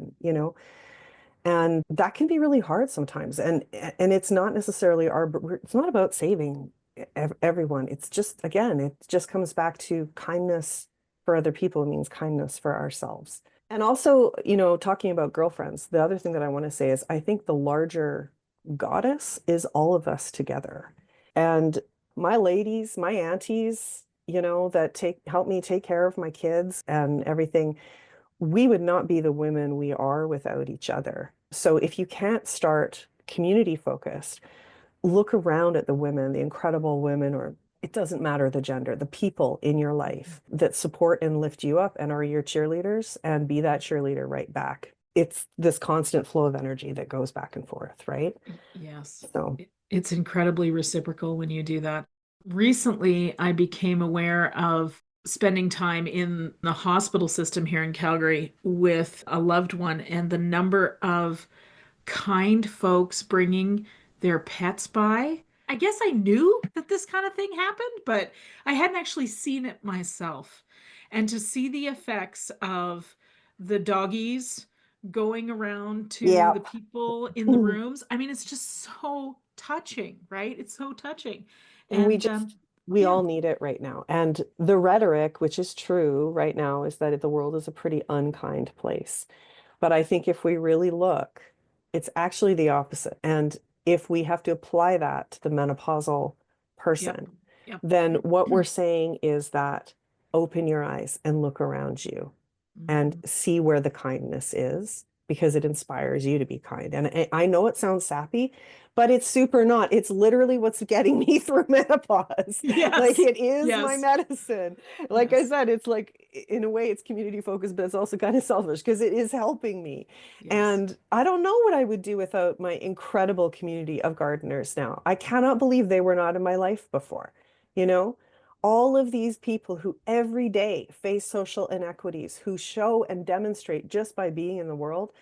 and that can be really hard sometimes. And it's not necessarily it's not about saving everyone. It's just, again, it just comes back to kindness for other people means kindness for ourselves. And also, talking about girlfriends, the other thing that I want to say is I think the larger goddess is all of us together. And my ladies, my aunties, that take help me take care of my kids and everything, we would not be the women we are without each other. So if you can't start community focused, look around at the women, the incredible women, or it doesn't matter the gender, the people in your life that support and lift you up and are your cheerleaders, and be that cheerleader right back. It's this constant flow of energy that goes back and forth, right? Yes. So, It's incredibly reciprocal when you do that. Recently, I became aware of spending time in the hospital system here in Calgary with a loved one, and the number of kind folks bringing their pets by. I guess I knew that this kind of thing happened, but I hadn't actually seen it myself. And to see the effects of the doggies going around to the Yep. people in the rooms, I mean, it's just so touching, right? It's so touching. We And just, we yeah, all need it right now. And the rhetoric, which is true right now, is that the world is a pretty unkind place. But I think if we really look, it's actually the opposite. And if we have to apply that to the menopausal yep, person, yep. then what we're saying is that open your eyes and look around you and Mhm. see where the kindness is because it inspires you to be kind. And I know it sounds sappy, but it's super not. It's literally what's getting me through menopause. Like Yes, it is my yes, medicine. Like I yes, said, it's like in a way it's community focused, but it's also kind of selfish because it is helping me. yes. And I don't know what I would do without my incredible community of gardeners now. I cannot believe they were not in my life before, you know? All of these people who every day face social inequities, who show and demonstrate just by being in the world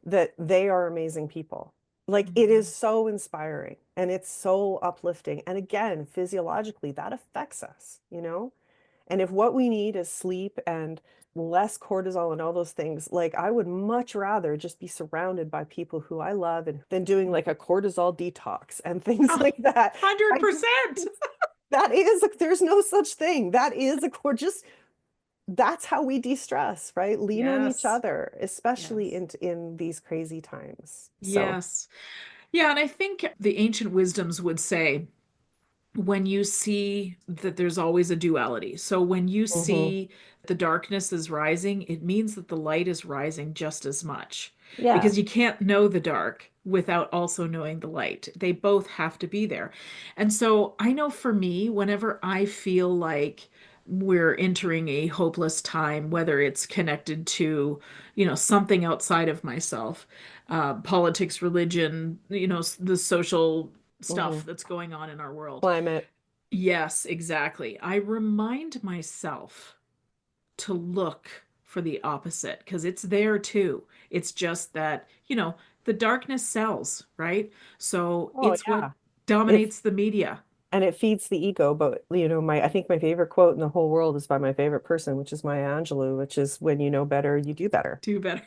that they are amazing people. Like it is Mhm. so inspiring and it's so uplifting. And again, physiologically, that affects us, you know? And if what we need is sleep and less cortisol and all those things, like I would much rather just be surrounded by people who I love and than doing like a cortisol detox and things Oh, like that. I just 100%. that is, there's no such thing. That is a core, just that's how we de-stress, right? Lean on each Yes. other, especially Yes. in these crazy times. So, Yes. Yeah, and I think the ancient wisdoms would say when you see that there's always a duality. So when you mhm. see the darkness is rising, it means that the light is rising just as much Yeah. because you can't know the dark without also knowing the light. They both have to be there. And so I know for me, whenever I feel like we're entering a hopeless time, whether it's connected to, something outside of myself, politics, religion, the social stuff hmm that's going on in our world. Climate. Yes, exactly. I remind myself to look for the opposite because it's there too. It's just that, the darkness sells, right? So Oh it's what yeah. It dominates the media. and it feeds the ego, but my I think my favorite quote in the whole world is by my favorite person, which is Maya Angelou, which is when you know better, you do better, Do better.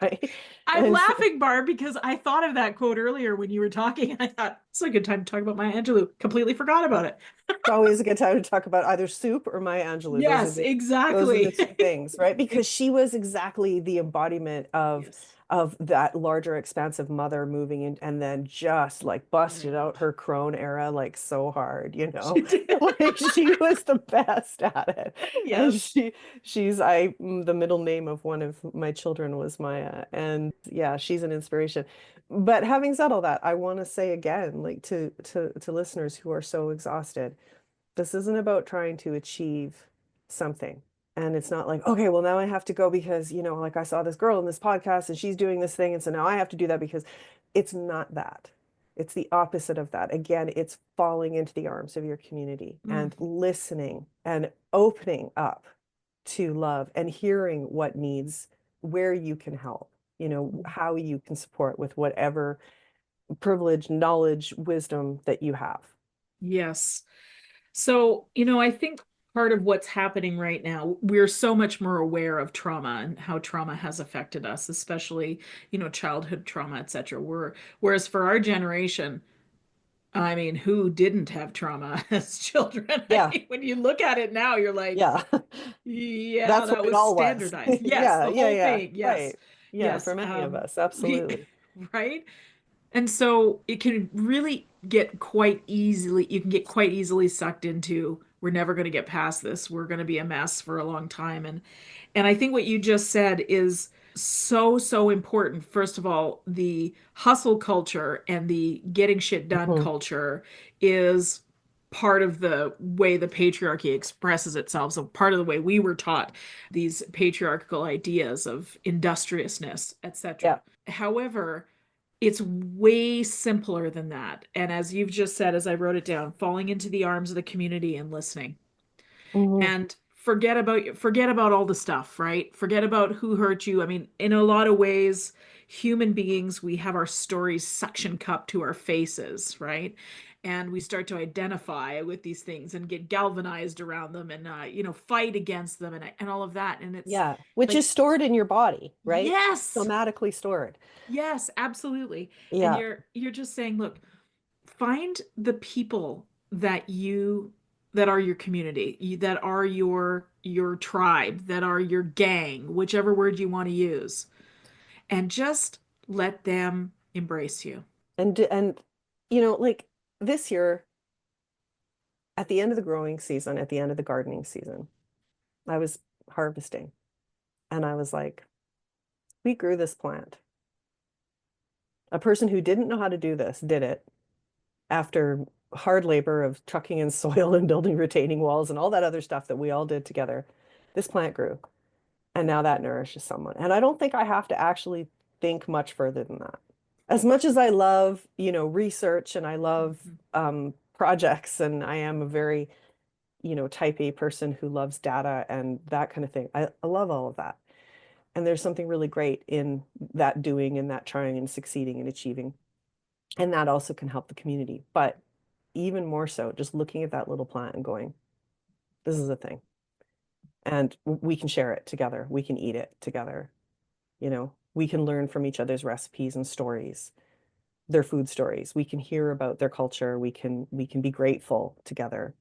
right? I'm And laughing, Barb, because I thought of that quote earlier when you were talking, and I thought it's a good time to talk about Maya Angelou. Completely forgot about it. it's always a good time to talk about either soup or Maya Angelou. Yes, Those are the exactly. two things, right? Because she was exactly the embodiment Yes. of that larger, expansive mother moving in and then just like busted Right. out her crone era like so hard, you She know? did. Like she was the best at it. And Yes. the middle name of one of my children was Maya. And yeah, she's an inspiration. But having said all that, I want to say again, like to listeners who are so exhausted, this isn't about trying to achieve something. And it's not like, okay, well, now I have to go because, like I saw this girl in this podcast and she's doing this thing. And so now I have to do that because it's not that. It's the opposite of that. Again, it's falling into the arms of your community Mm, and listening and opening up to love and hearing what needs, where you can help, mm. how you can support with whatever privilege, knowledge, wisdom that you have. Yes. So, I think part of what's happening right now, we're so much more aware of trauma and how trauma has affected us, especially, childhood trauma, etc. Whereas for our generation, I mean, who didn't have trauma as children? I Yeah. mean, when you look at it now, you're like, Yeah. yeah, That's what that it was all was. standardized. Yes, Yeah, the yeah, whole yeah. thing. Yes. Right. Yeah, Yes. for many of us, We, absolutely. right? And so it can really get quite easily, you can get quite easily sucked into, we're never going to get past this. We're going to be a mess for a long time. And I think what you just said is so, so important. First of all, the hustle culture and the getting shit done Mhm. culture is part of the way the patriarchy expresses itself. So part of the way we were taught these patriarchal ideas of industriousness, Yeah. etc. However, it's way simpler than that. And as you've just said, as I wrote it down, falling into the arms of the community and listening. Mhm. And forget about all the stuff, right? Forget about who hurt you. I mean, in a lot of ways, human beings, we have our stories suction cup to our faces, right? And we start to identify with these things and get galvanized around them and fight against them and all of that. And it's Yeah, which like, is stored in your body, right? yes, Somatically stored. yes, absolutely. And Yeah. you're just saying, look, find the people that are your community, that are your tribe, that are your gang, whichever word you want to use, and just let them embrace you. And like this year, at the end of the growing season, at the end of the gardening season, I was harvesting and I was like, we grew this plant. A person who didn't know how to do this did it after hard labor of trucking in soil and building retaining walls and all that other stuff that we all did together. This plant grew, and now that nourishes someone. And I don't think I have to actually think much further than that. As much as I love, research and I love Mhm. projects, and I am a very, type A person who loves data and that kind of thing. I love all of that. And there's something really great in that doing and that trying and succeeding and achieving. And that also can help the community. But even more so, just looking at that little plant and going, this is a thing. And we can share it together. We can eat it together. We can learn from each other's recipes and stories, their food stories. We can hear about their culture. We can be grateful together.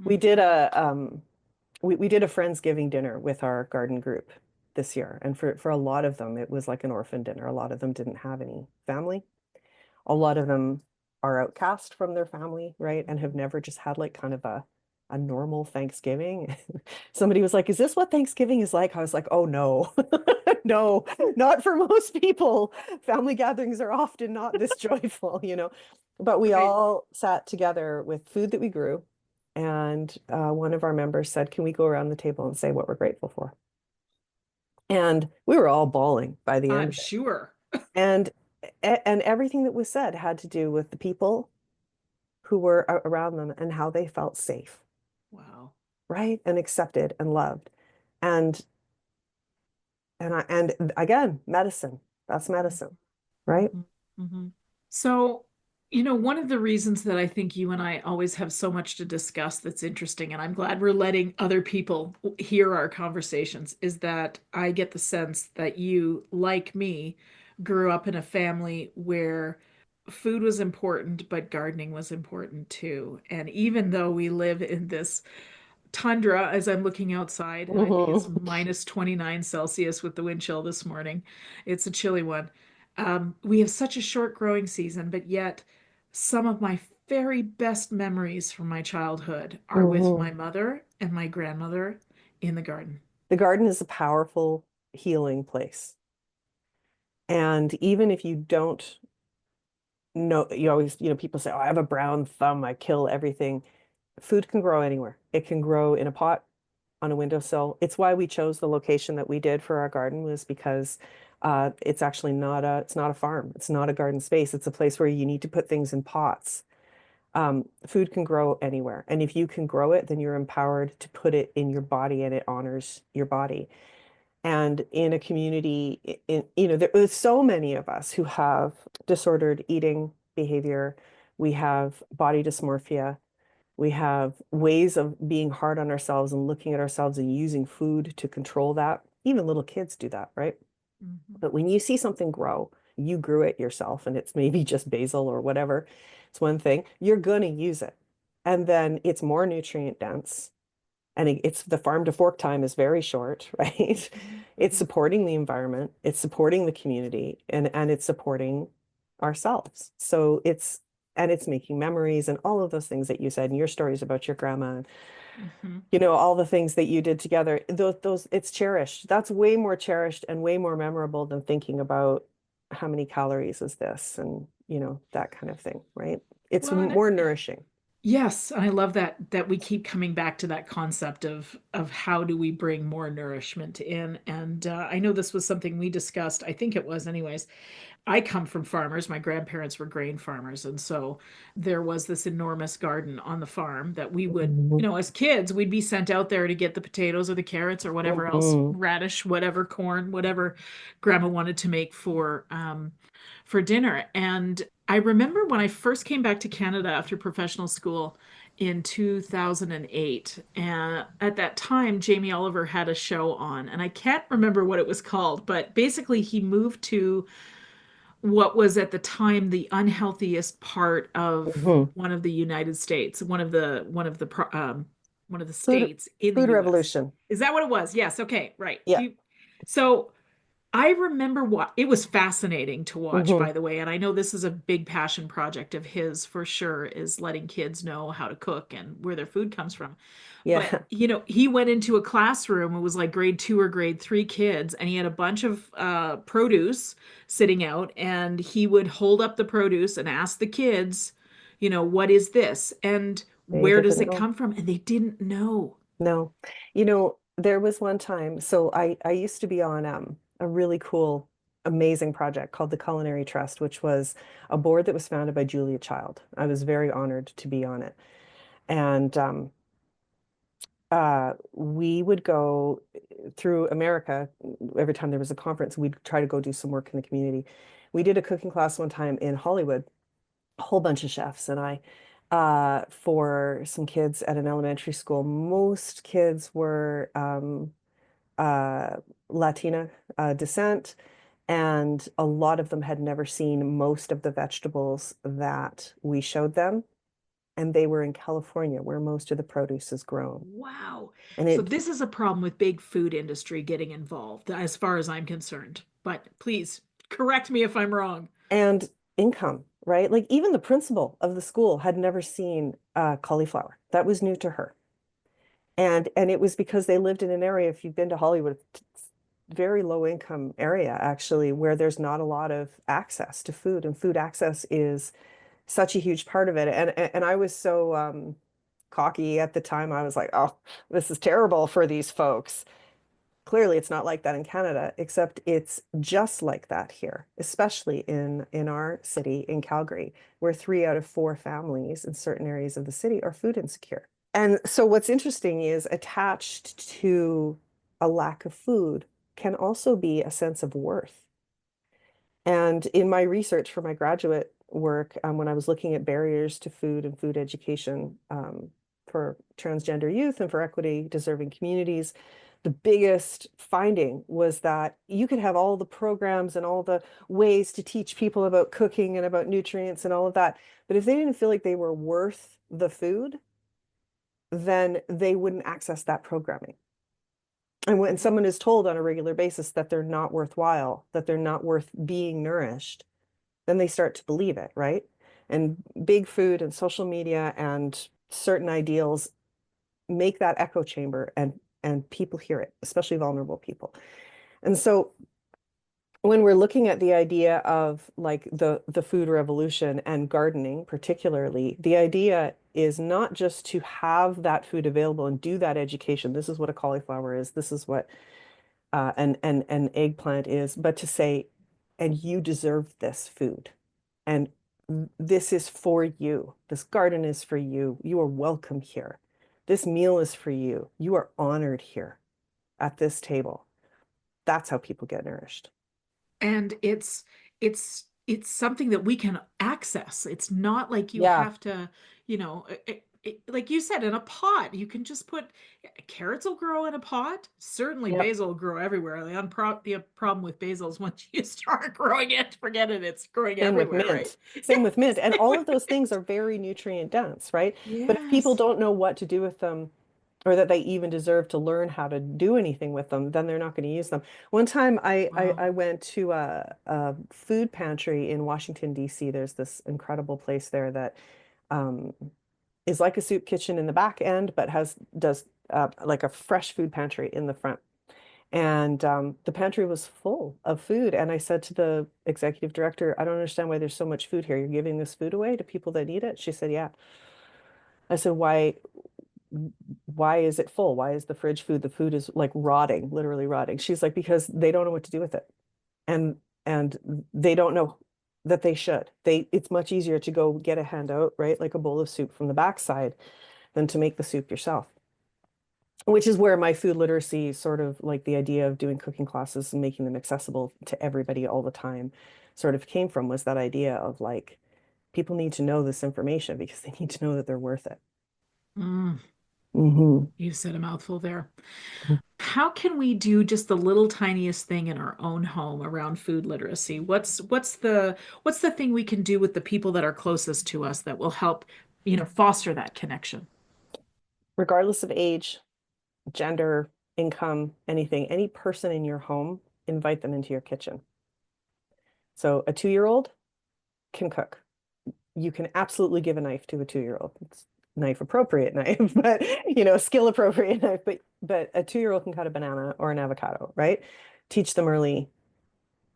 We did Mhm. we did a Friendsgiving dinner with our garden group this year. And for a lot of them, it was like an orphan dinner. A lot of them didn't have any family. A lot of them are outcast from their family, right? And have Mhm. never just had like kind of a normal Thanksgiving. Somebody was like, "Is this what Thanksgiving is like?" I was like, "Oh no." No, not for most people. Family gatherings are often not this joyful. But we Right. all sat together with food that we grew. And one of our members said, "Can we go around the table and say what we're grateful for?" And we were all bawling by the end I'm of it. sure. And and everything that was said had to do with the people who were around them and how they felt safe, Wow. right? And accepted and loved. And and again, medicine. That's medicine, right? Mhm. Mhm. So, one of the reasons that I think you and I always have so much to discuss that's interesting, and I'm glad we're letting other people hear our conversations, is that I get the sense that you, like me, grew up in a family where food was important, but gardening was important too. And even though we live in this tundra, as I'm looking outside, I think it's Mhm. minus 29 Celsius with the wind chill this morning. It's a chilly one. We have such a short growing season, but yet some of my very best memories from my childhood are with Mhm. my mother and my grandmother in the garden. The garden is a powerful healing place. And even if you don't know, you always, people say, "Oh, I have a brown thumb, I kill everything." Food can grow anywhere. It can grow in a pot, on a windowsill. It's why we chose the location that we did for our garden, was because it's actually not a farm. It's not a garden space. It's a place where you need to put things in pots. Food can grow anywhere. And if you can grow it, then you're empowered to put it in your body and it honors your body. And in a community, there's so many of us who have disordered eating behavior. We have body dysmorphia. We have ways of being hard on ourselves and looking at ourselves and using food to control that. Even little kids do that, right? Mhm. But when you see something grow, you grew it yourself, and it's maybe just basil or whatever, it's one thing, you're going to use it. And then it's more nutrient dense. And it's the farm to fork time is very short, right? Mhm. It's Mhm. supporting the environment, it's supporting the community, and it's supporting ourselves. So it's making memories and all of those things that you said in your stories about your grandma, Mhm. all the things that you did together. Those it's cherished. That's way more cherished and way more memorable than thinking about how many calories is this and that kind of thing, right? It's Well, more nourishing. Yes, and I love that we keep coming back to that concept of how do we bring more nourishment in. And I know this was something we discussed. I think it was, anyways. I come from farmers. My grandparents were grain farmers, and so there was this enormous garden on the farm that we would, Mhm. as kids, we'd be sent out there to get the potatoes or the carrots or whatever else, Mhm. radish, whatever, corn, whatever grandma wanted to make for dinner. And I remember when I first came back to Canada after professional school in 2008. And at that time, Jamie Oliver had a show on, and I can't remember what it was called, but basically he moved to what was at the time the unhealthiest part of Mhm. one of the United States, one of the Food, states in the food US. revolution. Is that what it was? Yes. Okay. Right. Yeah. So I remember what it was fascinating to watch, Hmm. by the way. And I know this is a big passion project of his for sure, is letting kids know how to cook and where their food comes from. But, Yeah. he went into a classroom, it was like grade two or grade three kids, and he had a bunch of produce sitting out, and he would hold up the produce and ask the kids, what is this? And They where does didn't it know. come from? And they didn't know. No. There was one time, so I used to be on a really cool, amazing project called the Culinary Trust, which was a board that was founded by Julia Child. I was very honored to be on it. And we would go through America every time there was a conference. We'd try to go do some work in the community. We did a cooking class one time in Hollywood, a whole bunch of chefs and I, for some kids at an elementary school. Most kids were uh, Latina descent, and a lot of them had never seen most of the vegetables that we showed them. And they were in California, where most of the produce is grown. Wow. And So it this is a problem with big food industry getting involved, as far as I'm concerned. But please correct me if I'm wrong. and income, right? Like even the principal of the school had never seen cauliflower. That was new to her. And it was because they lived in an area, if you've been to Hollywood, it's very low income area actually, where there's not a lot of access to food, and food access is such a huge part of it. And I was so cocky at the time. I was like, oh, this is terrible for these folks. Clearly, it's not like that in Canada, except it's just like that here, especially in our city in Calgary, where 3 out of 4 families in certain areas of the city are food insecure. And so what's interesting is attached to a lack of food can also be a sense of worth. And in my research for my graduate work, when I was looking at barriers to food and food education for transgender youth and for equity deserving communities, the biggest finding was that you could have all the programs and all the ways to teach people about cooking and about nutrients and all of that. But if they didn't feel like they were worth the food, then they wouldn't access that programming. And when someone is told on a regular basis that they're not worthwhile, that they're not worth being nourished, then they start to believe it, right? And big food and social media and certain ideals make that echo chamber, and people hear it, especially vulnerable people. And so when we're looking at the idea of like the food revolution and gardening particularly, the idea is not just to have that food available and do that education. This is what a cauliflower is. This is what an eggplant is, but to say, and you deserve this food. And this is for you. This garden is for you. You are welcome here. This meal is for you. You are honored here at this table. That's how people get nourished. And it's something that we can access. It's not like you Yeah. have to, like you said, in a pot. You can just put carrots will grow in a pot. Certainly Yep. basil will grow everywhere. The problem with basil is once you start growing it, forget it, it's growing Same with everywhere, right? mint. Same with mint. And all of those things are very nutrient dense, right? But if people Yes. don't know what to do with them, or that they even deserve to learn how to do anything with them, then they're not going to use them. One time Wow. I went to a food pantry in Washington, D.C. There's this incredible place there that um, is like a soup kitchen in the back end, but does like a fresh food pantry in the front. And the pantry was full of food. And I said to the executive director, I don't understand why there's so much food here. You're giving this food away to people that need it? She said, yeah. I said, why is it full? Why is the fridge food? The food is like rotting, literally rotting. She's like, because they don't know what to do with it. And they don't know that they should. It's much easier to go get a handout, right? Like a bowl of soup from the backside than to make the soup yourself. Which is where my food literacy sort of like the idea of doing cooking classes and making them accessible to everybody all the time sort of came from, was that idea of like people need to know this information because they need to know that they're worth it. Mm, Hmm. you said a mouthful there. How can we do just the little tiniest thing in our own home around food literacy? What's the thing we can do with the people that are closest to us that will help, foster that connection? Regardless of age, gender, income, anything, any person in your home, invite them into your kitchen. So a 2-year-old can cook. You can absolutely give a knife to a 2-year-old. It's knife appropriate knife, but skill appropriate knife. But a 2-year-old can cut a banana or an avocado, right? Teach them early,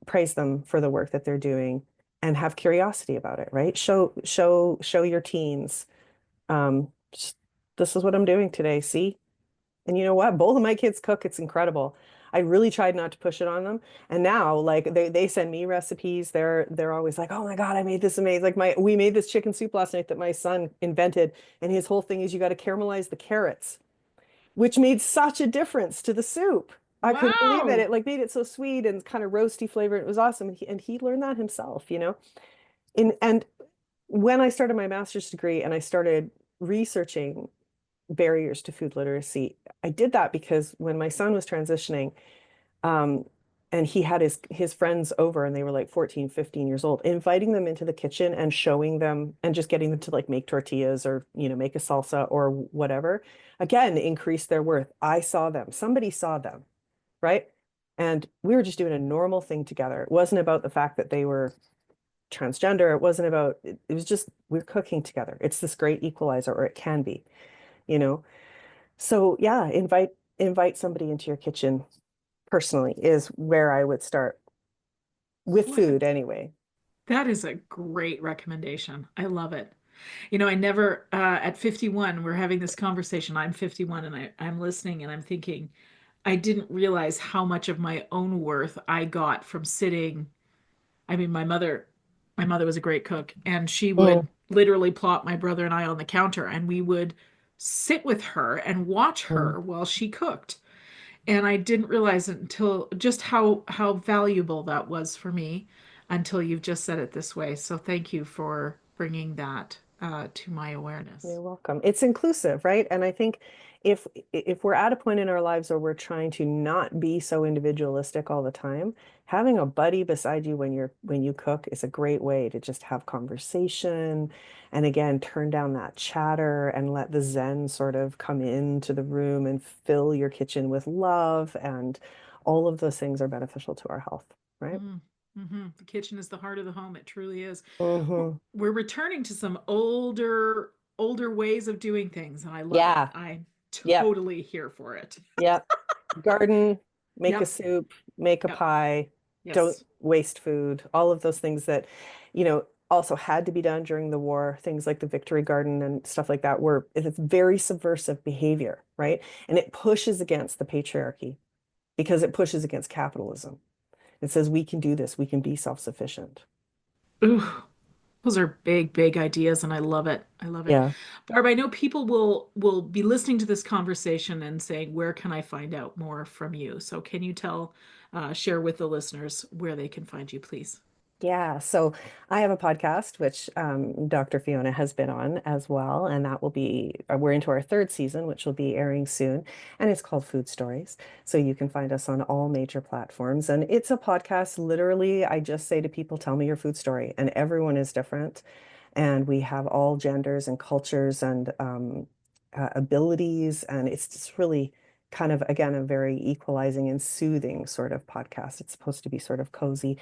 praise them for the work that they're doing, and have curiosity about it, right? Show your teens. Just, this is what I'm doing today. See? And you know what? Both of my kids cook. It's incredible. I really tried not to push it on them. And now like they send me recipes. They're always like, "Oh my God, I made this amazing." Like we made this chicken soup last night that my son invented. And his whole thing is you got to caramelize the carrots, which made such a difference to the soup. I couldn't believe it. Wow. It like made it so sweet and kind of roasty flavor. It was awesome. And he learned that himself. And when I started my master's degree and I started researching barriers to food literacy, I did that because when my son was transitioning, um, and he had his friends over and they were like 14, 15 years old, inviting them into the kitchen and showing them and just getting them to like make tortillas or, make a salsa or whatever, again, increase their worth. I saw them, somebody saw them, right? And we were just doing a normal thing together. It wasn't about the fact that they were transgender. It wasn't about, it was just we're cooking together. It's this great equalizer, or it can be, you know? So yeah, invite somebody into your kitchen personally is where I would start with What a, food anyway. that is a great recommendation. I love it. I never, at 51, we're having this conversation. I'm 51 and I'm listening and I'm thinking, I didn't realize how much of my own worth I got from sitting. I mean, my mother was a great cook, and she Mm, would literally plop my brother and I on the counter, and we would sit with her and watch mm. her while she cooked. And I didn't realize it until just how valuable that was for me until you've just said it this way. So thank you for bringing that to my awareness. You're welcome. It's inclusive, right? And I think if we're at a point in our lives where we're trying to not be so individualistic all the time, having a buddy beside you when you cook is a great way to just have conversation and again turn down that chatter and let the zen sort of come into the room and fill your kitchen with love, and all of those things are beneficial to our health, right? Mm, The kitchen is the heart of the home. It truly is. Hmm. We're returning to some older ways of doing things, and I love it. Yeah. I'm Yep. totally here for it. Yep. Garden, make a Yep. soup, make a Yep. pie, don't Yes. waste food, all of those things that, also had to be done during the war, things like the Victory Garden and stuff like that, were it's very subversive behavior, right? And it pushes against the patriarchy because it pushes against capitalism. It says we can do this, we can be self-sufficient. Ooh, those are big, big ideas, and I love it. I love it. Yeah. Barb, I know people will be listening to this conversation and saying, "Where can I find out more from you?" So, can you share with the listeners where they can find you, please? Yeah, so I have a podcast which Dr. Fiona has been on as well, and that will be we're into our third season, which will be airing soon, and it's called Food Stories. So you can find us on all major platforms, and it's a podcast. Literally, I just say to people, "Tell me your food story," and everyone is different, and we have all genders and cultures and abilities, and it's just really kind of again a very equalizing and soothing sort of podcast. It's supposed to be sort of cozy.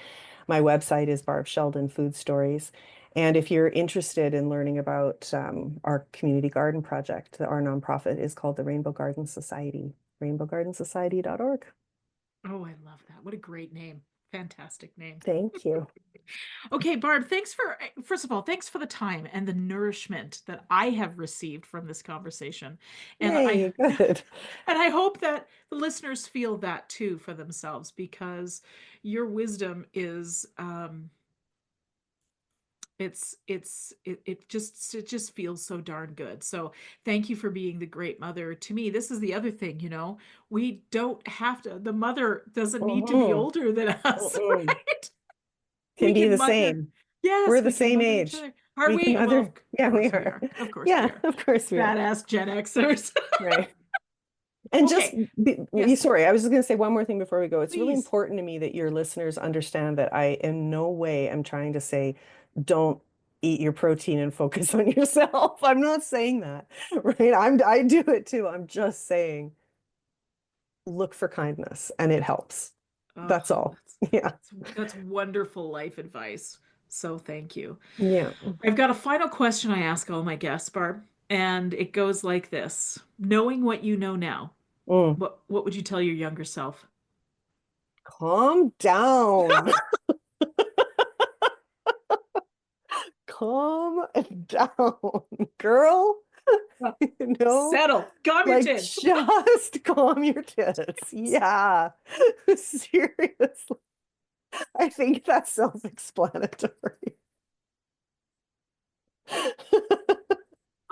My website is Barb Sheldon Food Stories. And if you're interested in learning about our community garden project, our nonprofit is called the Rainbow Garden Society, rainbowgardensociety.org. Oh, I love that. What a great name. Fantastic name. Thank you. Okay, Barb, first of all, thanks for the time and the nourishment that I have received from this conversation. And I Yay, good. and I hope that the listeners feel that too for themselves, because your wisdom is it just feels so darn good. So thank you for being the great mother to me. This is the other thing, we don't have to, the mother doesn't need to be Mm-mm, older than us, mm-mm. right? We Can be can the mother. same. We're Yes, the we can same mother each age. other. Are We can we? Well, mother. Yeah, we course we are. are. Of course we Yeah, are. of course we are. Badass Gen Xers. Right. And just Okay. Yes, sorry, I was just going to say one more thing before we go. It's really please. important to me that your listeners understand that I in no way am trying to say don't eat your protein and focus on yourself. I'm not saying that, right? I do it too. I'm just saying look for kindness and it helps. Oh, That's all. Yeah. that's wonderful life advice. So thank you. Yeah. I've got a final question I ask all my guests, Barb, and it goes like this. Knowing what you know now, Mm. what would you tell your younger self? Calm down. Calm down, girl. You know, Settle. Calm your like tits. just calm your tits. Yeah. Seriously. I think that's self-explanatory.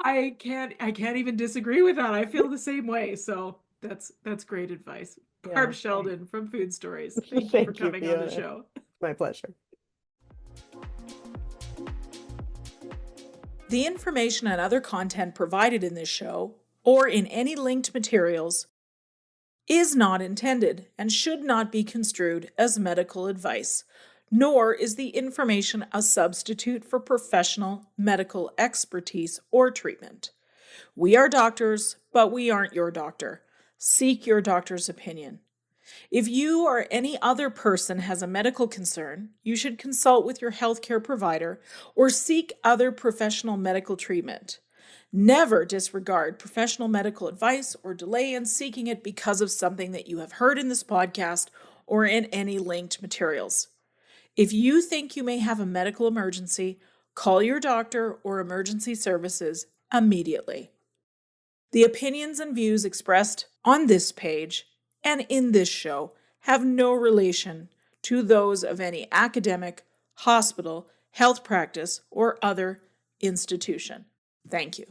I can't even disagree with that. I feel the same way. So that's great advice. Yeah, Barb thanks. Sheldon from Food Stories. Thank you for Thank you, coming on the Fiona. show. My pleasure. The information and other content provided in this show, or in any linked materials, is not intended and should not be construed as medical advice, nor is the information a substitute for professional medical expertise or treatment. We are doctors, but we aren't your doctor. Seek your doctor's opinion. If you or any other person has a medical concern, you should consult with your healthcare provider or seek other professional medical treatment. Never disregard professional medical advice or delay in seeking it because of something that you have heard in this podcast or in any linked materials. If you think you may have a medical emergency, call your doctor or emergency services immediately. The opinions and views expressed on this page and in this show have no relation to those of any academic, hospital, health practice, or other institution. Thank you.